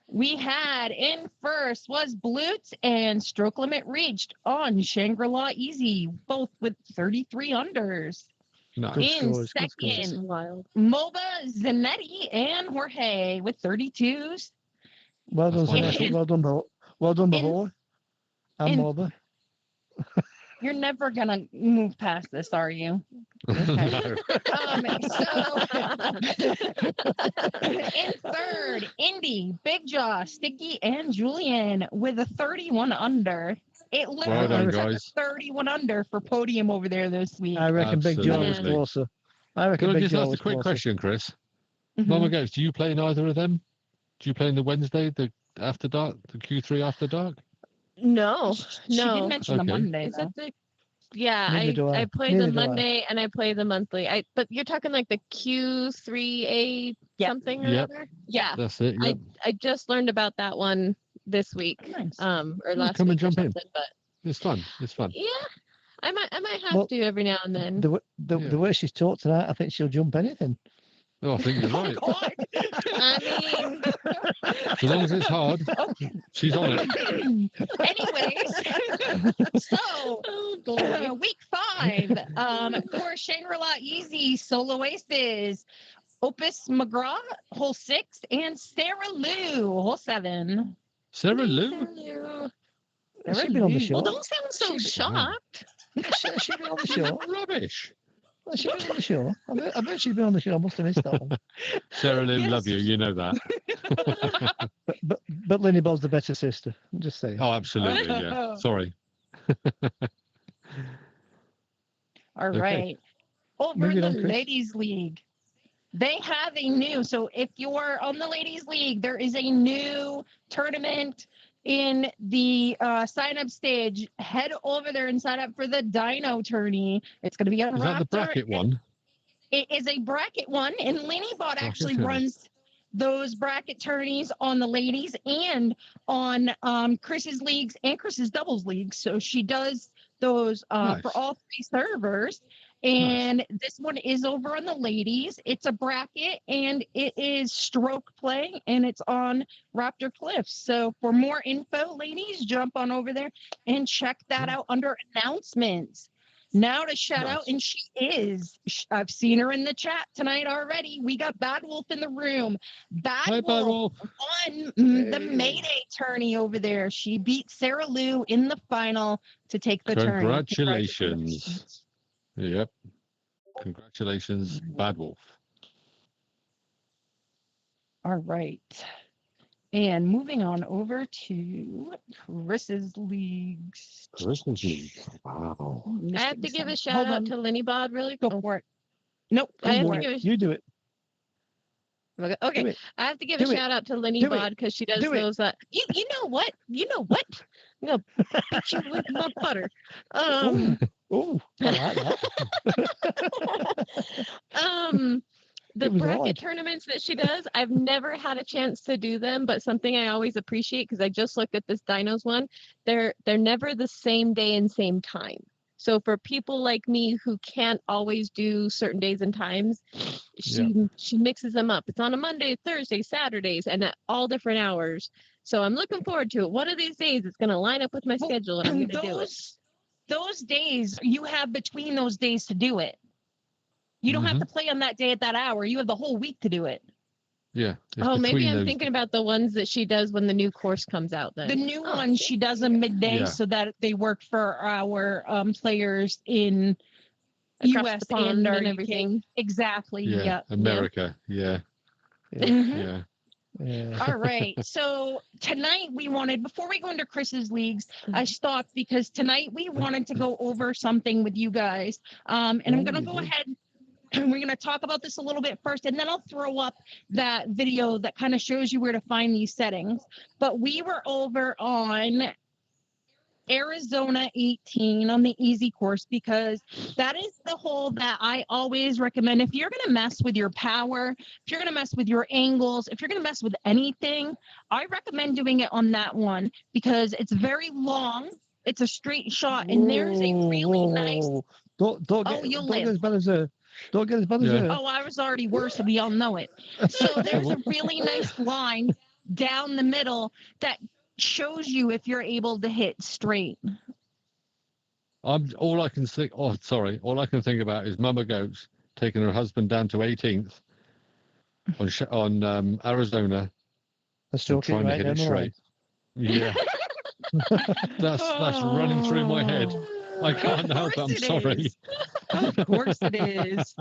We had in first was Blutz and Stroke Limit Reached on Shangri-La Easy, both with 33 unders. Nice. Good In scores, good scores. second, Wild. MOBA, Zanetti, and Jorge with 32s. Well done, That's Zanetti. Well done, In- before. And in- Morba. You're never going to move past this, are you? No. In third, Indy, Big Jaw, Sticky, and Julian with a 31 under. It Well literally done, was at guys. 31 under for podium over there this week. I reckon Big Joe was Absolutely. closer. I reckon Can I Big just Joe ask a was quick closer. question, Chris? Mhm. MamaGoatz, do you play in either of them? Do you play in the Wednesday, the After Dark, the Q3 After Dark? No, She did no. mention the Okay. Monday. Is though. that the? Yeah, Neither do I. I play Neither the do I. Monday and I play the monthly. But you're talking like the Q3A Yep. something or Yep. other? Yeah. That's it. Yep. I just learned about that one this week. Nice. Or last come and week or jump in. something. But It's fun. It's fun. yeah, I might have Well, to every now and then. The way she's talked tonight, I think she'll jump anything. Oh, I think you're Oh, right. God. I mean, As long as it's hard, Okay. she's on it. Anyways, so oh boy. week 5, for Shangri-La Easy Solo Aces, Opus McGraw, hole 6, and Sarah Lou, hole 7. Sarah Lou? She's been on the Lou. show. Well, don't sound so She's- shocked. She's been on the show. Rubbish. She's been on the show. I bet she's been on the show. I must have missed that one. Sarah Lou, Yes. love you. You know that. But Linny Ball's the better sister. I'm just saying. Oh, absolutely. Yeah. Sorry. All Okay. right. Over in Moving the on, Chris. Ladies League, they have a new, so if you're on the Ladies League, there is a new tournament in the sign up stage. Head over there and sign up for the Dino Tourney. It's going to be on Is that the Raptor. bracket one? It is a bracket one, and Lenny Bot actually okay. runs those bracket tourneys on the ladies and on Chris's leagues and Chris's doubles leagues. So she does those Nice. for all 3 servers. And this one is over on the ladies. It's a bracket and it is stroke play and it's on Raptor Cliffs. So for more info, ladies, jump on over there and check that out under announcements. Now to shout out, and she is. I've seen her in the chat tonight already. We got Bad Wolf in the room. Hi, Bad Bad Wolf Wolf. won the May Day tourney over there. She beat Sarah Lou in the final to take the tourney. Congratulations. Yep. Congratulations, Bad Wolf. All right. And moving on over to Chris's leagues. Christmas League. Wow. I have to give a shout Hold out on. to Lenny Bod really Go quick. for it. Nope. I have Go to for it. give a You do it. Okay, it. I have to give a Do it. shout out to Lenny Do it. Bod because she does Do it. those. You know what? You know what? I'm gonna beat you with my butter. Oh, I like that. The It was bracket odd. tournaments that she does, I've never had a chance to do them, but something I always appreciate because I just looked at this Dinos one. They're never the same day and same time. So for people like me who can't always do certain days and times, she mixes them up. It's on a Monday, Thursday, Saturdays, and at all different hours. So I'm looking forward to it. One of these days, it's going to line up with my schedule, and I'm going to do it. Those days you have between those days to do it. You don't have to play on that day at that hour. You have the whole week to do it. Yeah. Oh, maybe I'm thinking about the ones that she does when the new course comes out then. The new ones she does them midday so that they work for our players in across US the pond and everything. Exactly. Yeah. Yeah. America. Yeah. Mhm. Yeah. All right. So tonight we wanted, before we go into Chris's leagues, I stopped because tonight we wanted to go over something with you guys. And I'm going to go ahead. We're going to talk about this a little bit first, and then I'll throw up that video that kind of shows you where to find these settings. But we were over on Arizona 18 on the easy course because that is the hole that I always recommend. If you're going to mess with your power, if you're going to mess with your angles, if you're going to mess with anything, I recommend doing it on that one because it's very long. It's a straight shot, and there's a really nice. Don't get as bad as her. Don't get as bad as her. Oh, I was already worse, and we all know it. So there's a really nice line down the middle that shows you if you're able to hit straight. All I can think about is MamaGoatz taking her husband down to 18th on Arizona. Still trying to hit it straight. Yeah. that's running through my head. I can't help it. I'm sorry. Of course it is.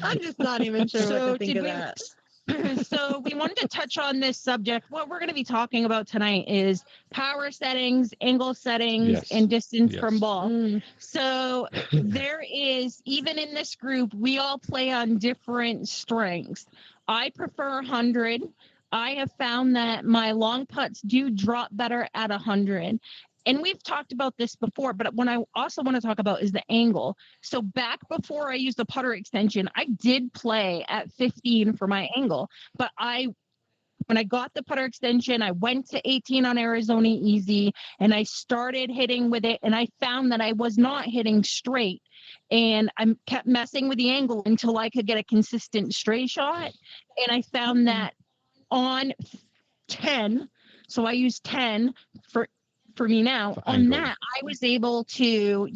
I'm just not even sure what to think of that. So we wanted to touch on this subject. What we're going to be talking about tonight is power settings, angle settings, and distance from ball. So there is, even in this group, we all play on different strengths. I prefer 100. I have found that my long putts do drop better at 100. And we've talked about this before, but what I also want to talk about is the angle. So back before I used the putter extension, I did play at 15 for my angle, but when I got the putter extension, I went to 18 on Arizona Easy and I started hitting with it, and I found that I was not hitting straight, and I kept messing with the angle until I could get a consistent straight shot. And I found that on 10, so I used 10 for me now on angle. That I was able to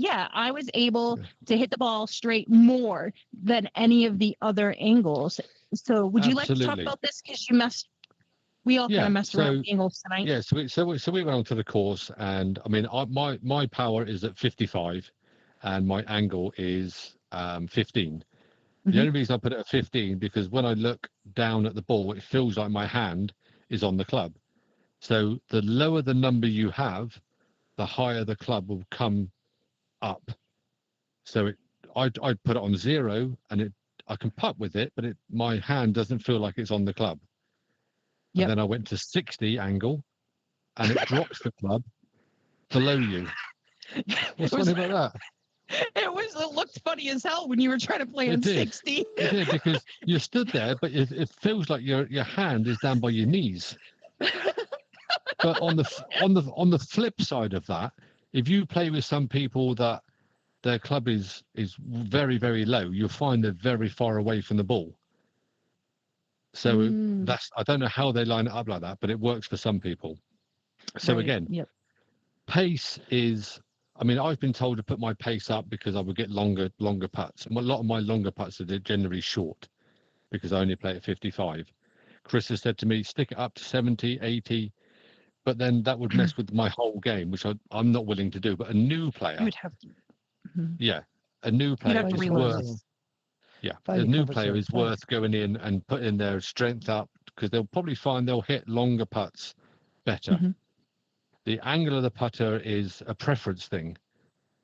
hit the ball straight more than any of the I angles. So would you like to talk about this, because we all kind of messed around with angles tonight? Yeah, so we went on to the course, and I mean my power is at 55 and my angle is 15. The only reason I put it at 15 because when I look down at the ball, it feels like my hand is on the club. So the lower the number you have, the higher the club will come up. So I'd put it on 0, and I can putt with it, but my hand doesn't feel like it's on the club. And then I went to 60 angle, and it drops the club below you. What's funny about that? It looked funny as hell when you were trying to play in 60. It did, because you stood there, but it feels like your hand is down by your knees. But on the flip side of that, if you play with some people that their club is very, very low, you'll find they're very far away from the ball. So I don't know how they line it up like that, but it works for some people. So pace is, I mean, I've been told to put my pace up because I would get longer putts. And a lot of my longer putts are generally short because I only play at 55. Chris has said to me, stick it up to 70, 80, but then that would mess with my whole game, which I'm not willing to do. But a new player, you would have to. A new player is worth. A new player is Fine. worth going in and putting their strength up, because they'll probably find they'll hit longer putts better. The angle of the putter is a preference thing.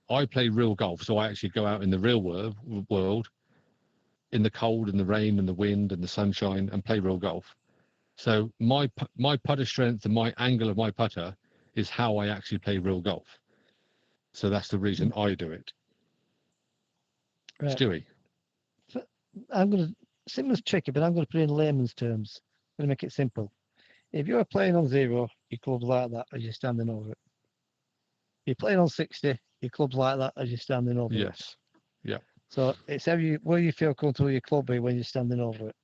I play real golf, so I actually go out in the real world in the cold and the rain and the wind and the sunshine and play real golf. So my putter strength and my angle of my putter is how I actually play real golf. So that's the reason I do it. Right. Stewie. I'm going to, similar to Tricky, but I'm going to put it in layman's terms. I'm going to make it simple. If you're playing on 0, your club's like that as you're standing over it. If you're playing on 60, your club's like that as you're standing over it. Yes. Yeah. So it's where you feel comfortable with your club be when you're standing over it.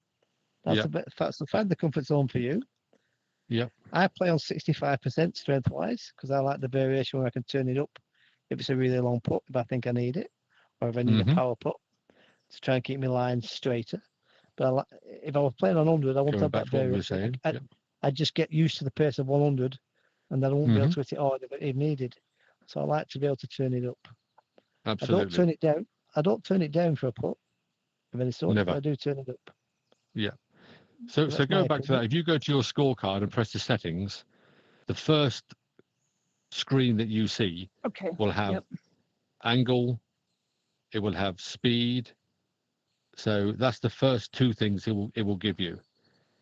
That's so find the comfort zone for you. Yeah. I play on 65% strength-wise because I like the variation where I can turn it up if it's a really long putt, if I think I need it, or if I need a power putt to try and keep my line straighter. But if I was playing on 100, I won't have that variation. I'd just get used to the pace of 100, and then I won't be able to hit it hard if needed. So I like to be able to turn it up. Absolutely. I don't turn it down. I don't turn it down for a putt of any sort. Never. I do turn it up. Yeah. So going back to that, if you go to your scorecard and press the settings, the first screen that you see will have angle, it will have speed. So that's the first two things it will give you.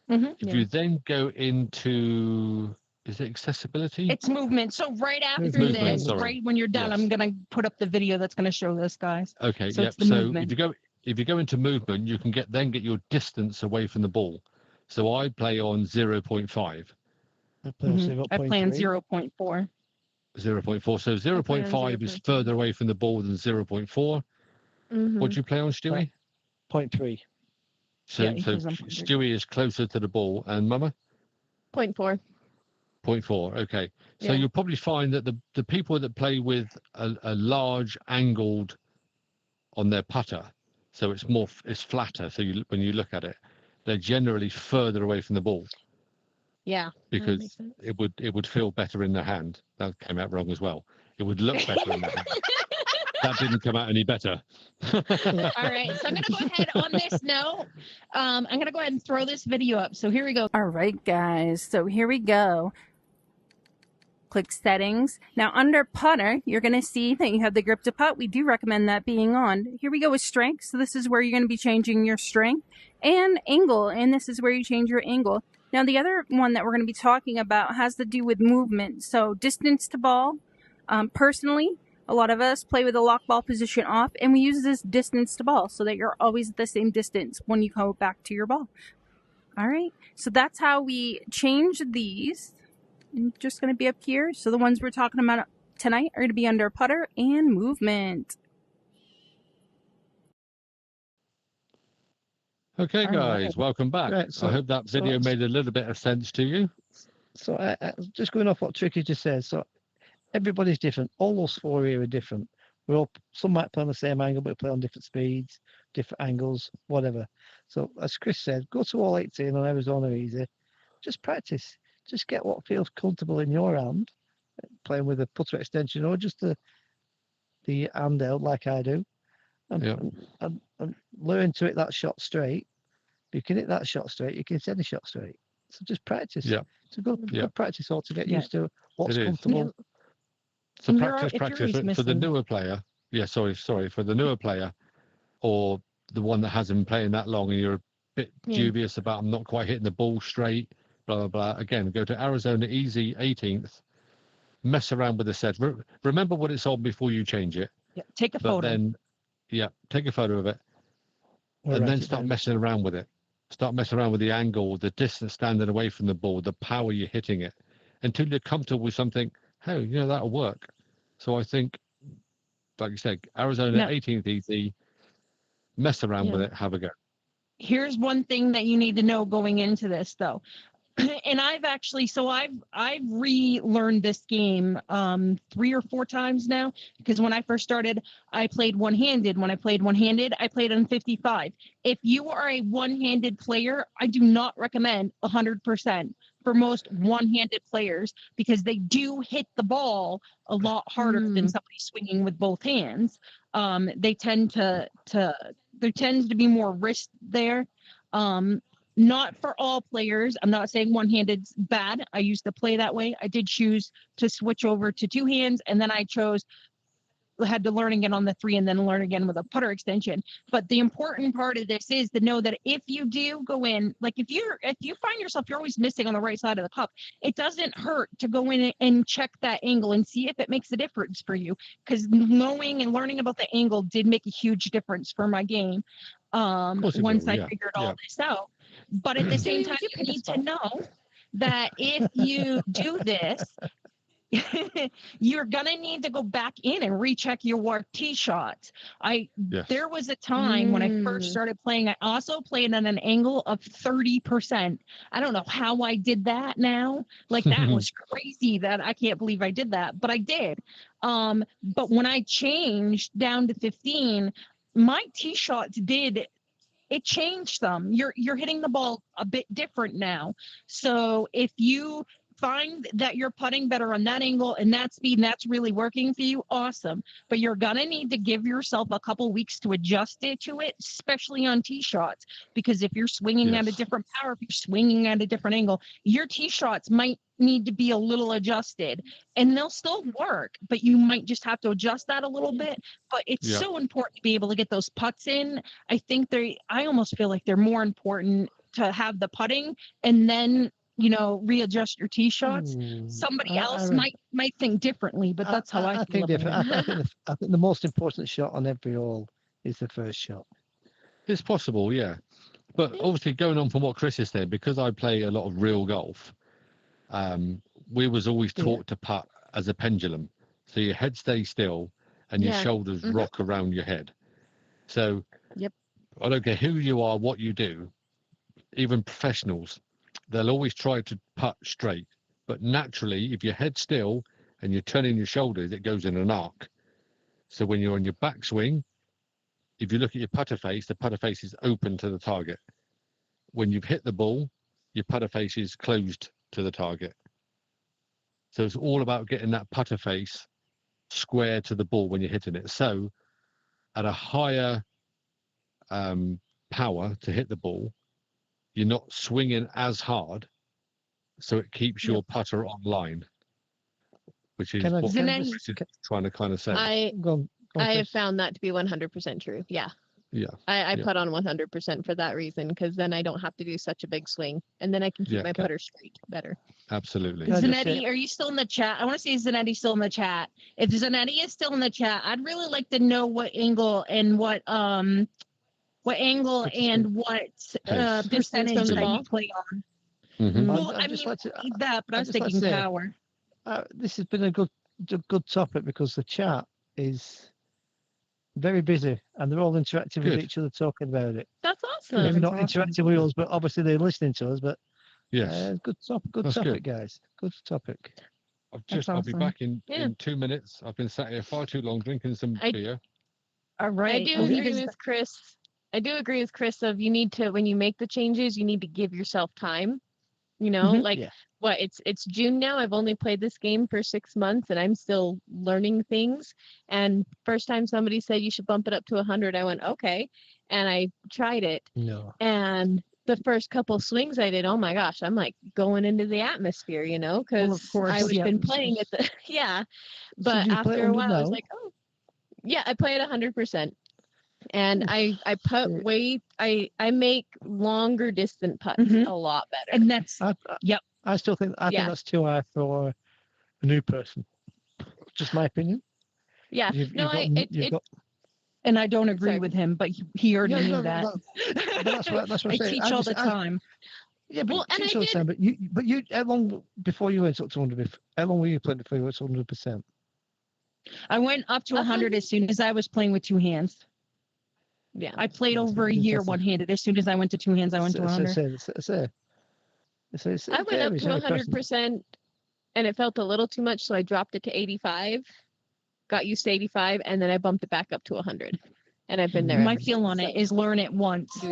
If you then go into, is it accessibility? It's movement. So right after this, right when you're done, I'm going to put up the video that's going to show this, guys. Okay. So if you go into movement, you can get your distance away from the ball. So I play on 0.5. I play on 0.4. 0.4. So 0.5 is further away from the ball than 0.4. What do you play on, Stewie? 0.3. So Stewie is closer to the ball, and Mama? 0.4. 0.4. Okay. So you'll probably find that the people that play with a large angled on their putter, so it's flatter. So when you look at it, they're generally further away from the ball. Yeah. Because it would feel better in the hand. That came out wrong as well. It would look better in the hand. That didn't come out any better. All right. So I'm going to go ahead on this note. I'm going to go ahead and throw this video up. So here we go. All right, guys. So here we go. Click settings. Now under putter, you're going to see that you have the grip to putt. We do recommend that being on. Here we go with strength. So this is where you're going to be changing your strength, and angle. And this is where you change your angle. Now the other one that we're going to be talking about has to do with movement. So distance to ball. Personally, a lot of us play with the lock ball position off, and we use this distance to ball so that you're always at the same distance when you go back to your ball. All right. So that's how we change these. I'm just going to be up here. So the ones we're talking about tonight are going to be under putter and movement. Okay, guys, welcome back. Right, so I hope that video made a little bit of sense to you. So I just going off what Tricky just said. So everybody's different. All those 4 here are different. Some might play on the same angle, but play on different speeds, different angles, whatever. So as Chris said, go to all 18 on Arizona Easy. Just practice. Just get what feels comfortable in your hand, playing with a putter extension or just the handheld like I do, and learn to hit that shot straight. If you can hit that shot straight, you can hit any shot straight. So just practice. Yeah. So go practice all to get used to what's comfortable. So practice for the newer player. Yeah, sorry, for the newer player, or the one that hasn't been playing that long, and you're a bit dubious about I'm not quite hitting the ball straight. Blah, blah, blah. Again, go to Arizona Easy 18th, mess around with the set. Remember what it's on before you change it. Yeah, take a photo. Then, take a photo of it. And then start messing around with it. Start messing around with the angle, the distance standing away from the ball, the power you're hitting it, until you're comfortable with something. Hey, that'll work. So I think, like you said, Arizona 18th Easy, mess around with it, have a go. Here's one thing that you need to know going into this, though. And I've relearned this game 3 or 4 times now, because when I first started, I played one-handed. When I played one-handed, I played on 55. If you are a one-handed player, I do not recommend 100% for most one-handed players, because they do hit the ball a lot harder than somebody swinging with both hands. There tends to be more risk there. Not for all players. I'm not saying one-handed's bad. I used to play that way. I did choose to switch over to 2 hands, and then I chose had to learn again on the 3 and then learn again with a putter extension. But the important part of this is to know that if you do go in, like if you find yourself you're always missing on the right side of the cup, it doesn't hurt to go in and check that angle and see if it makes a difference for you. Because knowing and learning about the angle did make a huge difference for my game. Once I figured all this out. But at the same time, you need to know that if you do this, you're gonna need to go back in and recheck your tee shots. There was a time when I first started playing, I also played at an angle of 30%. I don't know how I did that now. Like that was crazy that I can't believe I did that, but I did. But when I changed down to 15, my tee shots it changed them. You're hitting the ball a bit different now. So if you find that you're putting better on that angle and that speed and that's really working for you, awesome. But you're gonna need to give yourself a couple weeks to adjust to it, especially on tee shots, because if you're swinging at a different power, if you're swinging at a different angle, your tee shots might need to be a little adjusted, and they'll still work, but you might just have to adjust that a little bit. But it's so important to be able to get those putts in. I almost feel like they're more important to have the putting and then readjust your tee shots. Somebody else might think differently, but that's how I feel. I think the most important shot on every hole is the first shot. It's possible, yeah. But obviously, going on from what Chris has said, because I play a lot of real golf, we was always taught to putt as a pendulum. So your head stays still and your shoulders rock around your head. So I don't care who you are, what you do, even professionals, they'll always try to putt straight. But naturally, if your head's still and you're turning your shoulders, it goes in an arc. So when you're on your backswing, if you look at your putter face, the putter face is open to the target. When you've hit the ball, your putter face is closed to the target. So it's all about getting that putter face square to the ball when you're hitting it. So at a higher power to hit the ball, you're not swinging as hard, so it keeps your putter on line, which is what Chris is trying to kind of say. I have found that to be 100% true. Yeah. Yeah. I put on 100% for that reason, because then I don't have to do such a big swing, and then I can keep my putter straight better. Absolutely. Zanetti, are you still in the chat? I want to see Zanetti still in the chat. If Zanetti is still in the chat, I'd really like to know what angle and what percentage that you play on. Well, I mean, that, but I was thinking power. This has been a good topic, because the chat is very busy and they're all interactive with each other, talking about it. That's awesome. Maybe not interactive with us, but obviously they're listening to us. But good topic, guys. Good topic. I'll be back in 2 minutes. I've been sat here far too long drinking some beer. All right. I do agree with Chris. Of you need to, when you make the changes, you need to give yourself time. It's June now. I've only played this game for 6 months and I'm still learning things. And first time somebody said you should bump it up to 100, I went, okay. And I tried it. No. And the first couple swings I did, oh my gosh, I'm like going into the atmosphere, because I've been playing it. But after a while, I was like, oh, yeah, I play at 100%. And I put I make longer distant putts a lot better. And that's I still think think that's too high for a new person. Just my opinion. Yeah. And I don't agree with him, but he already knew that. That's what I'm saying. I teach all the time. Yeah, but teach all the time. But you, how long before you went up to 100? How long were you playing before you went to 100%? I went up to 100 as soon as I was playing with two hands. Yeah, I played over a year one-handed. As soon as I went to two hands, I went to 100. I went up to 100%, and it felt a little too much, so I dropped it to 85. Got used to 85, and then I bumped it back up to 100. And I've been there. My feel on it is learn it once.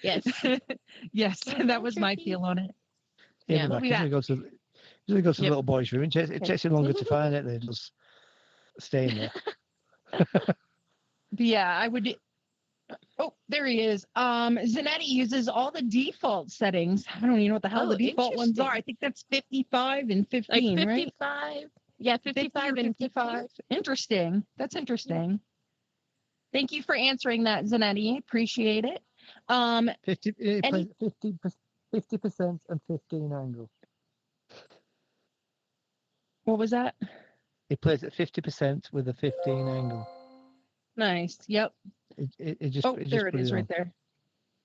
Yes. Yes, that was my feel on it. Yeah, but usually go to the little boys' room. It takes you longer to find it than just staying there. Yeah, I would. Oh, there he is. Zanetti uses all the default settings. I don't even know what the hell the default ones are. I think that's 55 and 15, like 55, right? Yeah, 50 55 or and 55. Interesting. That's interesting. Thank you for answering that, Zanetti. Appreciate it. 50, it Any- plays 50% and 15 angle. What was that? It plays at 50% with a 15 angle. Nice. Yep. It just. Oh, it just there it put is on. right there.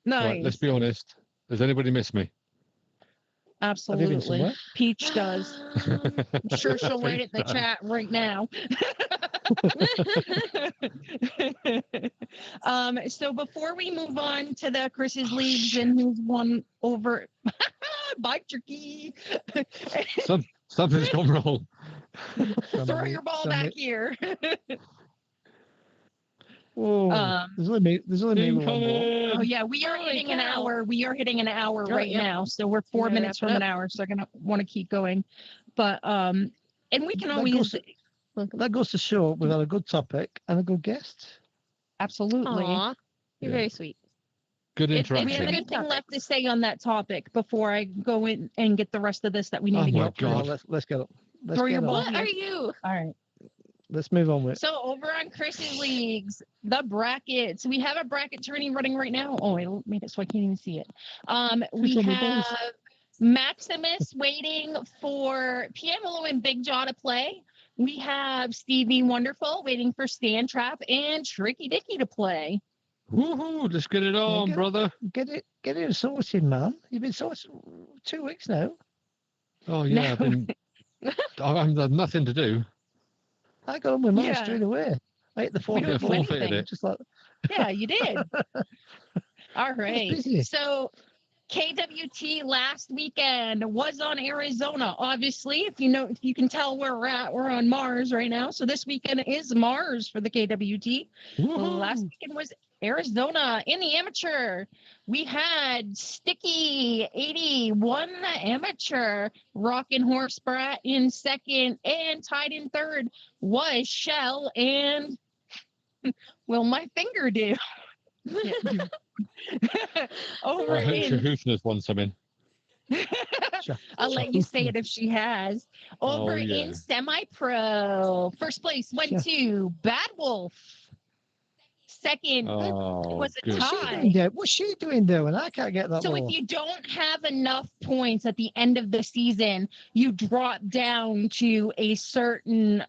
Nice. Right, let's be honest. Does anybody miss me? Have you been Absolutely. somewhere? Peach does. I'm sure she'll write it in the chat right now. So before we move on to the Chris's leagues and who's won over, bye, Tricky. Something's gone wrong. Throw your ball back here. Oh, there's only me. There's only me with one ball. Incoming! Oh yeah, we are hitting an hour. We are hitting an hour Oh, right yep. now. So we're 4 gotta minutes wrap it from an up. hour. So they're gonna want to keep going. But and we can That always goes That goes to show we've had a good topic and a good guest. absolutely. Aw, you're Yeah. very sweet. Good Do we have interaction. good anything topic. left to say on that topic before I go in and get the rest of this that we need Oh to my get through? God. Let's get up. Let's Throw get your on. ball What here. are you? All right. Let's move on with it. So over on Chris's leagues, the brackets, we have a bracket tourney running right now. Oh, it made it so I can't even see it. We on the have balls? Maximus waiting for Piamolo and Big Jaw to play. We have Stevie Wonderful waiting for Stan Trap and TrickyDicky to play. Woohoo! Let's get it on, get it. brother. Get it sorted, man. You've been sorted 2 weeks now. Oh yeah, No. I've been. I haven't had nothing to do. I got on with mine Yeah. straight away. I hit the We don't forfeit do ball. anything. it. Just like Yeah, you did. All right. busy. So KWT last weekend was on Arizona. Obviously, if you can tell where we're at, we're on Mars right now. So this weekend is Mars for the KWT. Woohoo! Last weekend was Arizona. In the amateur, we had Sticky 80 won the amateur. Rockin' Horse Brat in second, and tied in third was Shell and will my finger do? Over I hope in Shahoofna's won something. I'll let you say it if she has. Over Oh, yeah. in semi-pro, first place went Yeah. to Bad Wolf. Second Oh, was a good. tie. What's she doing there? And I can't get that So ball. if you don't have enough points at the end of the season, you drop down to a certain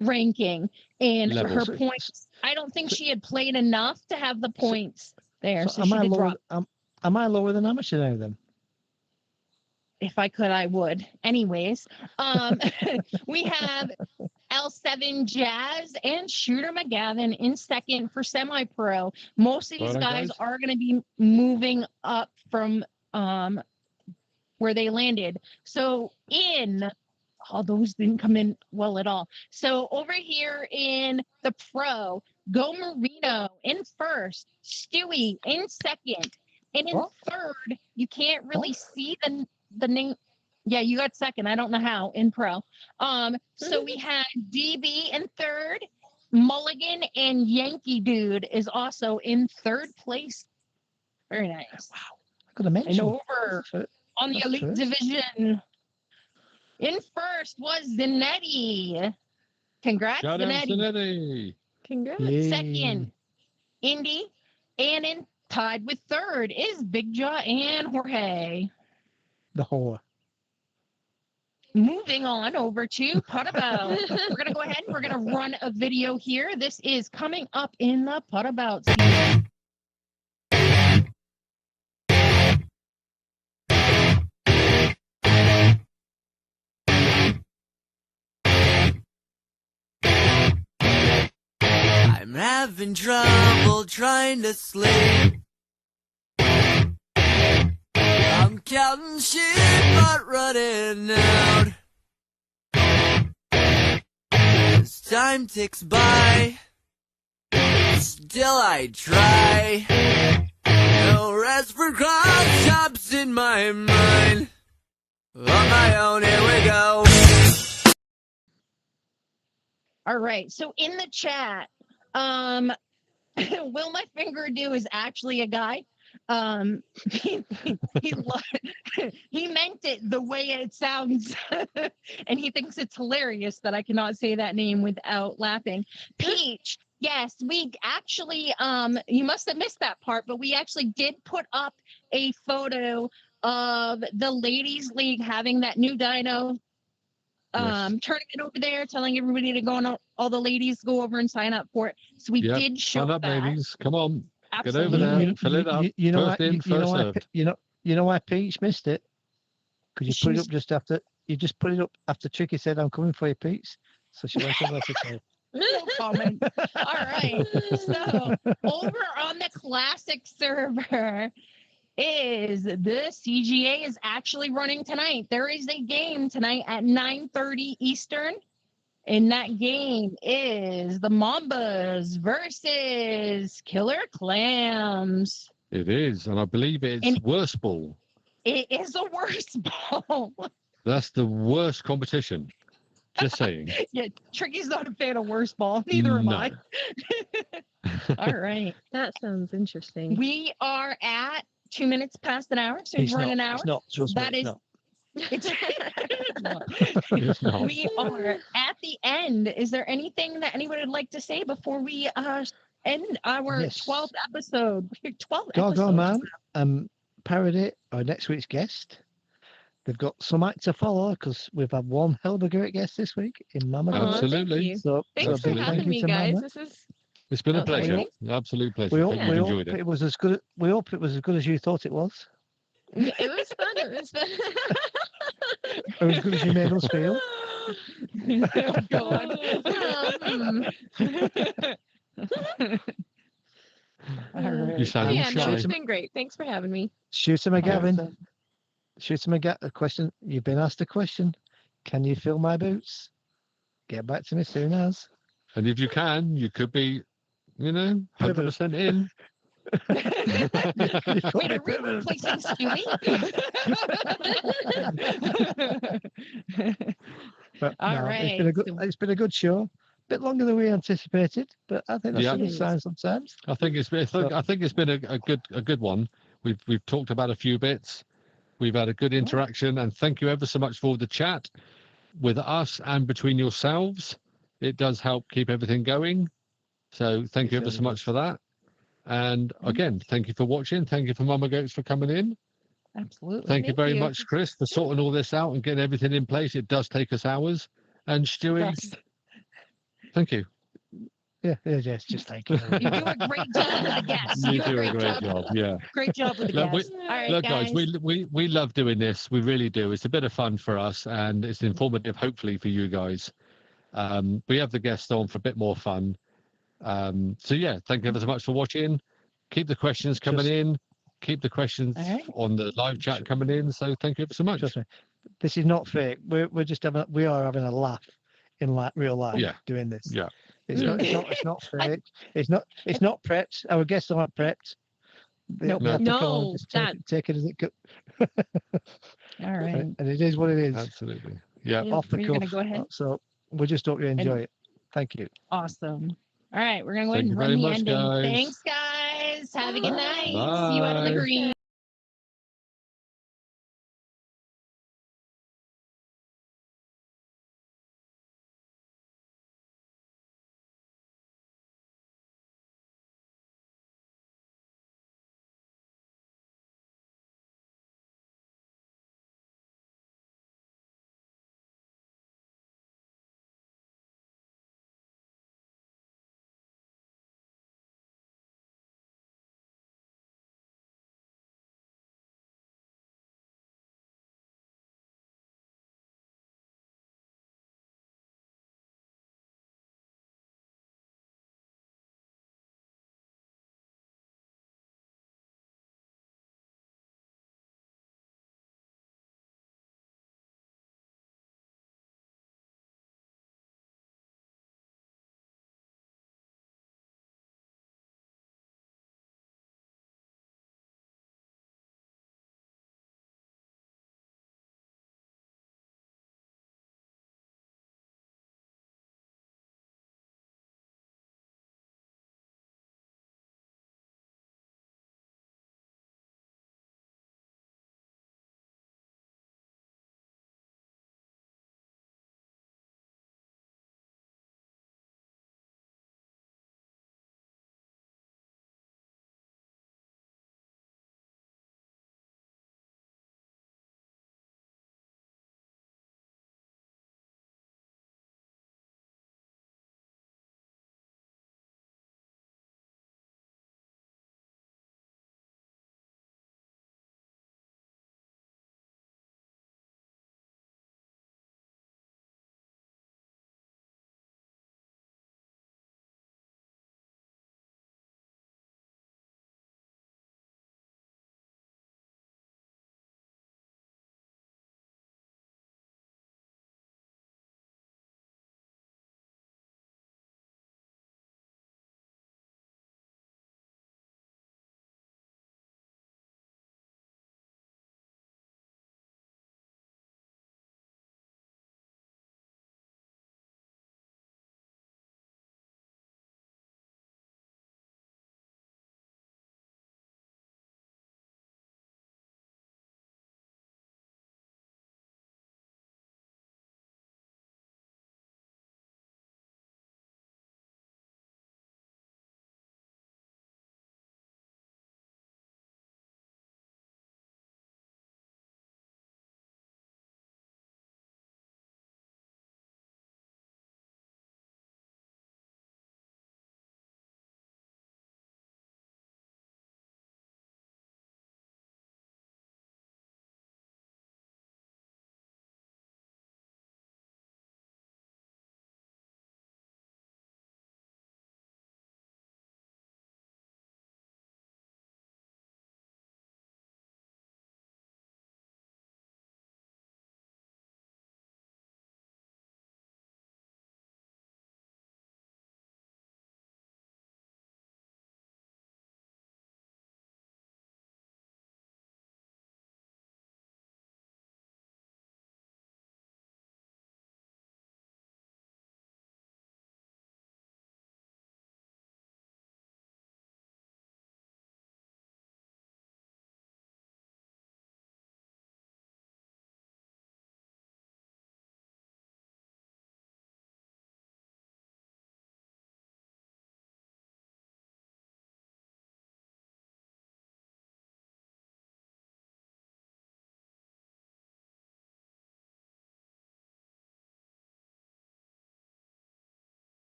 ranking. And Level. her So- points, I don't think she had played enough to have the points there. So am she I did lower? drop. Am I lower than amateur now then? If I could, I would. Anyways, we have L7 Jazz and Shooter McGavin in second for semi-pro. Most of these Well done, guys guys. are going to be moving up from where they landed. So those didn't come in well at all. So over here in the pro, Go Marino in first, Stewie in second, and in What? third, you can't really see the name. Yeah, you got second. I don't know how in pro. So we had DB in third, Mulligan and Yankee Dude is also in third place. Very nice. I could have And mentioned. over on the That's elite first. division, in first was Zanetti. Congrats, Shout out Zanetti. Zanetti. Congrats. Yay. Second, Indy, and in tied with third is Big Jaw and Jorge. The whore. Moving on over to Puttabout. We're going to go ahead and we're going to run a video here. This is coming up in the Puttabout season. I'm having trouble trying to sleep. I'm counting sheep but running out. As time ticks by, still I try. No rest for cross-chops in my mind. On my own, here we go. All right. So in the chat, Will My Finger Do is actually a guy. he, he meant it the way it sounds, and he thinks it's hilarious that I cannot say that name without laughing. Peach. Yes, we actually, you must have missed that part, but we actually did put up a photo of the ladies league having that new Dino tournament over there, telling everybody to go on, all the ladies go over and sign up for it. So we did show Sign up, that. ladies. Come on. Absolutely. Get over there. Fill it up. You know First why, in, first served. you know why Peach missed it? Because you put it up just after, you just put it up after Tricky said, I'm coming for you, Peach. So she went over to say, No comment. All right. So over on the classic server is the CGA is actually running tonight. There is a game tonight at 9:30 Eastern. And that game is the Mambas versus Killer Clams. It is, and I believe it's worst ball. It is a worst ball. That's the worst competition. Just saying. Yeah, Tricky's not a fan of worst ball. Neither am I. All right. That sounds interesting. We are at 2 minutes past an hour, so we've run an hour. It's not. Trust That me, is. not. It's It's not. We are at the end. Is there anything that anyone would like to say before we end our 12th episode? 12 Doggone episodes. man. Parody, our next week's guest. They've got some act to follow because we've had one hell of a great guest this week in MamaGoatz. Absolutely. So, Thanks for Absolutely. having me, guys. Mama. This is It's been a Okay. pleasure. Absolute pleasure. We Hope hope, you've we enjoyed hope it. it was as good. We hope it was as good as you thought it was. it was fun. It was fun. Or as good as you made us feel. Oh, God. All right. You sound yeah, no, shy. it's been great. Thanks for having me. Shoot him a Gavin. Awesome. Shoot him a question. You've been asked a question. Can you fill my boots? Get back to me soon as. And if you can, you could be, 100% in. Wait, are we replacing Stewie? But All no, right. It's been a good show. Bit longer than we anticipated, but I think that's a good sign sometimes. I think it's been a good one. We've talked about a few bits. We've had a good interaction, and thank you ever so much for the chat with us and between yourselves. It does help keep everything going. So thank you ever so much for that. And again, thank you for watching. Thank you for MamaGoatz for coming in. Absolutely. Thank you Thank very you. much, Chris, for sorting all this out and getting everything in place. It does take us hours. And Stewie, Yes. thank you. Yes, just thank you. You do a great job with the guests. You do a great job. Yeah. Great job with the Look, guests. All right, Look, guys. we love doing this. We really do. It's a bit of fun for us, and it's informative, hopefully, for you guys. We have the guests on for a bit more fun. So yeah, thank you ever so much for watching. Keep the questions coming in. Keep the questions All right. on the live chat coming in. So thank you ever so much. Trust me. This is not fake. We are having a laugh in real life doing this. Yeah. It's not fake. It's not prepped. Our guests aren't prepped. They have to come on, just take it as it comes. All right. And it is what it is. Absolutely. Yeah. Off the You're cuff. gonna go ahead. So we just hope you enjoy it. Thank you. Awesome. All right, we're gonna go ahead Thank and you run very the much, ending. guys. Thanks, guys. Have a good night. Bye. See you out on the green.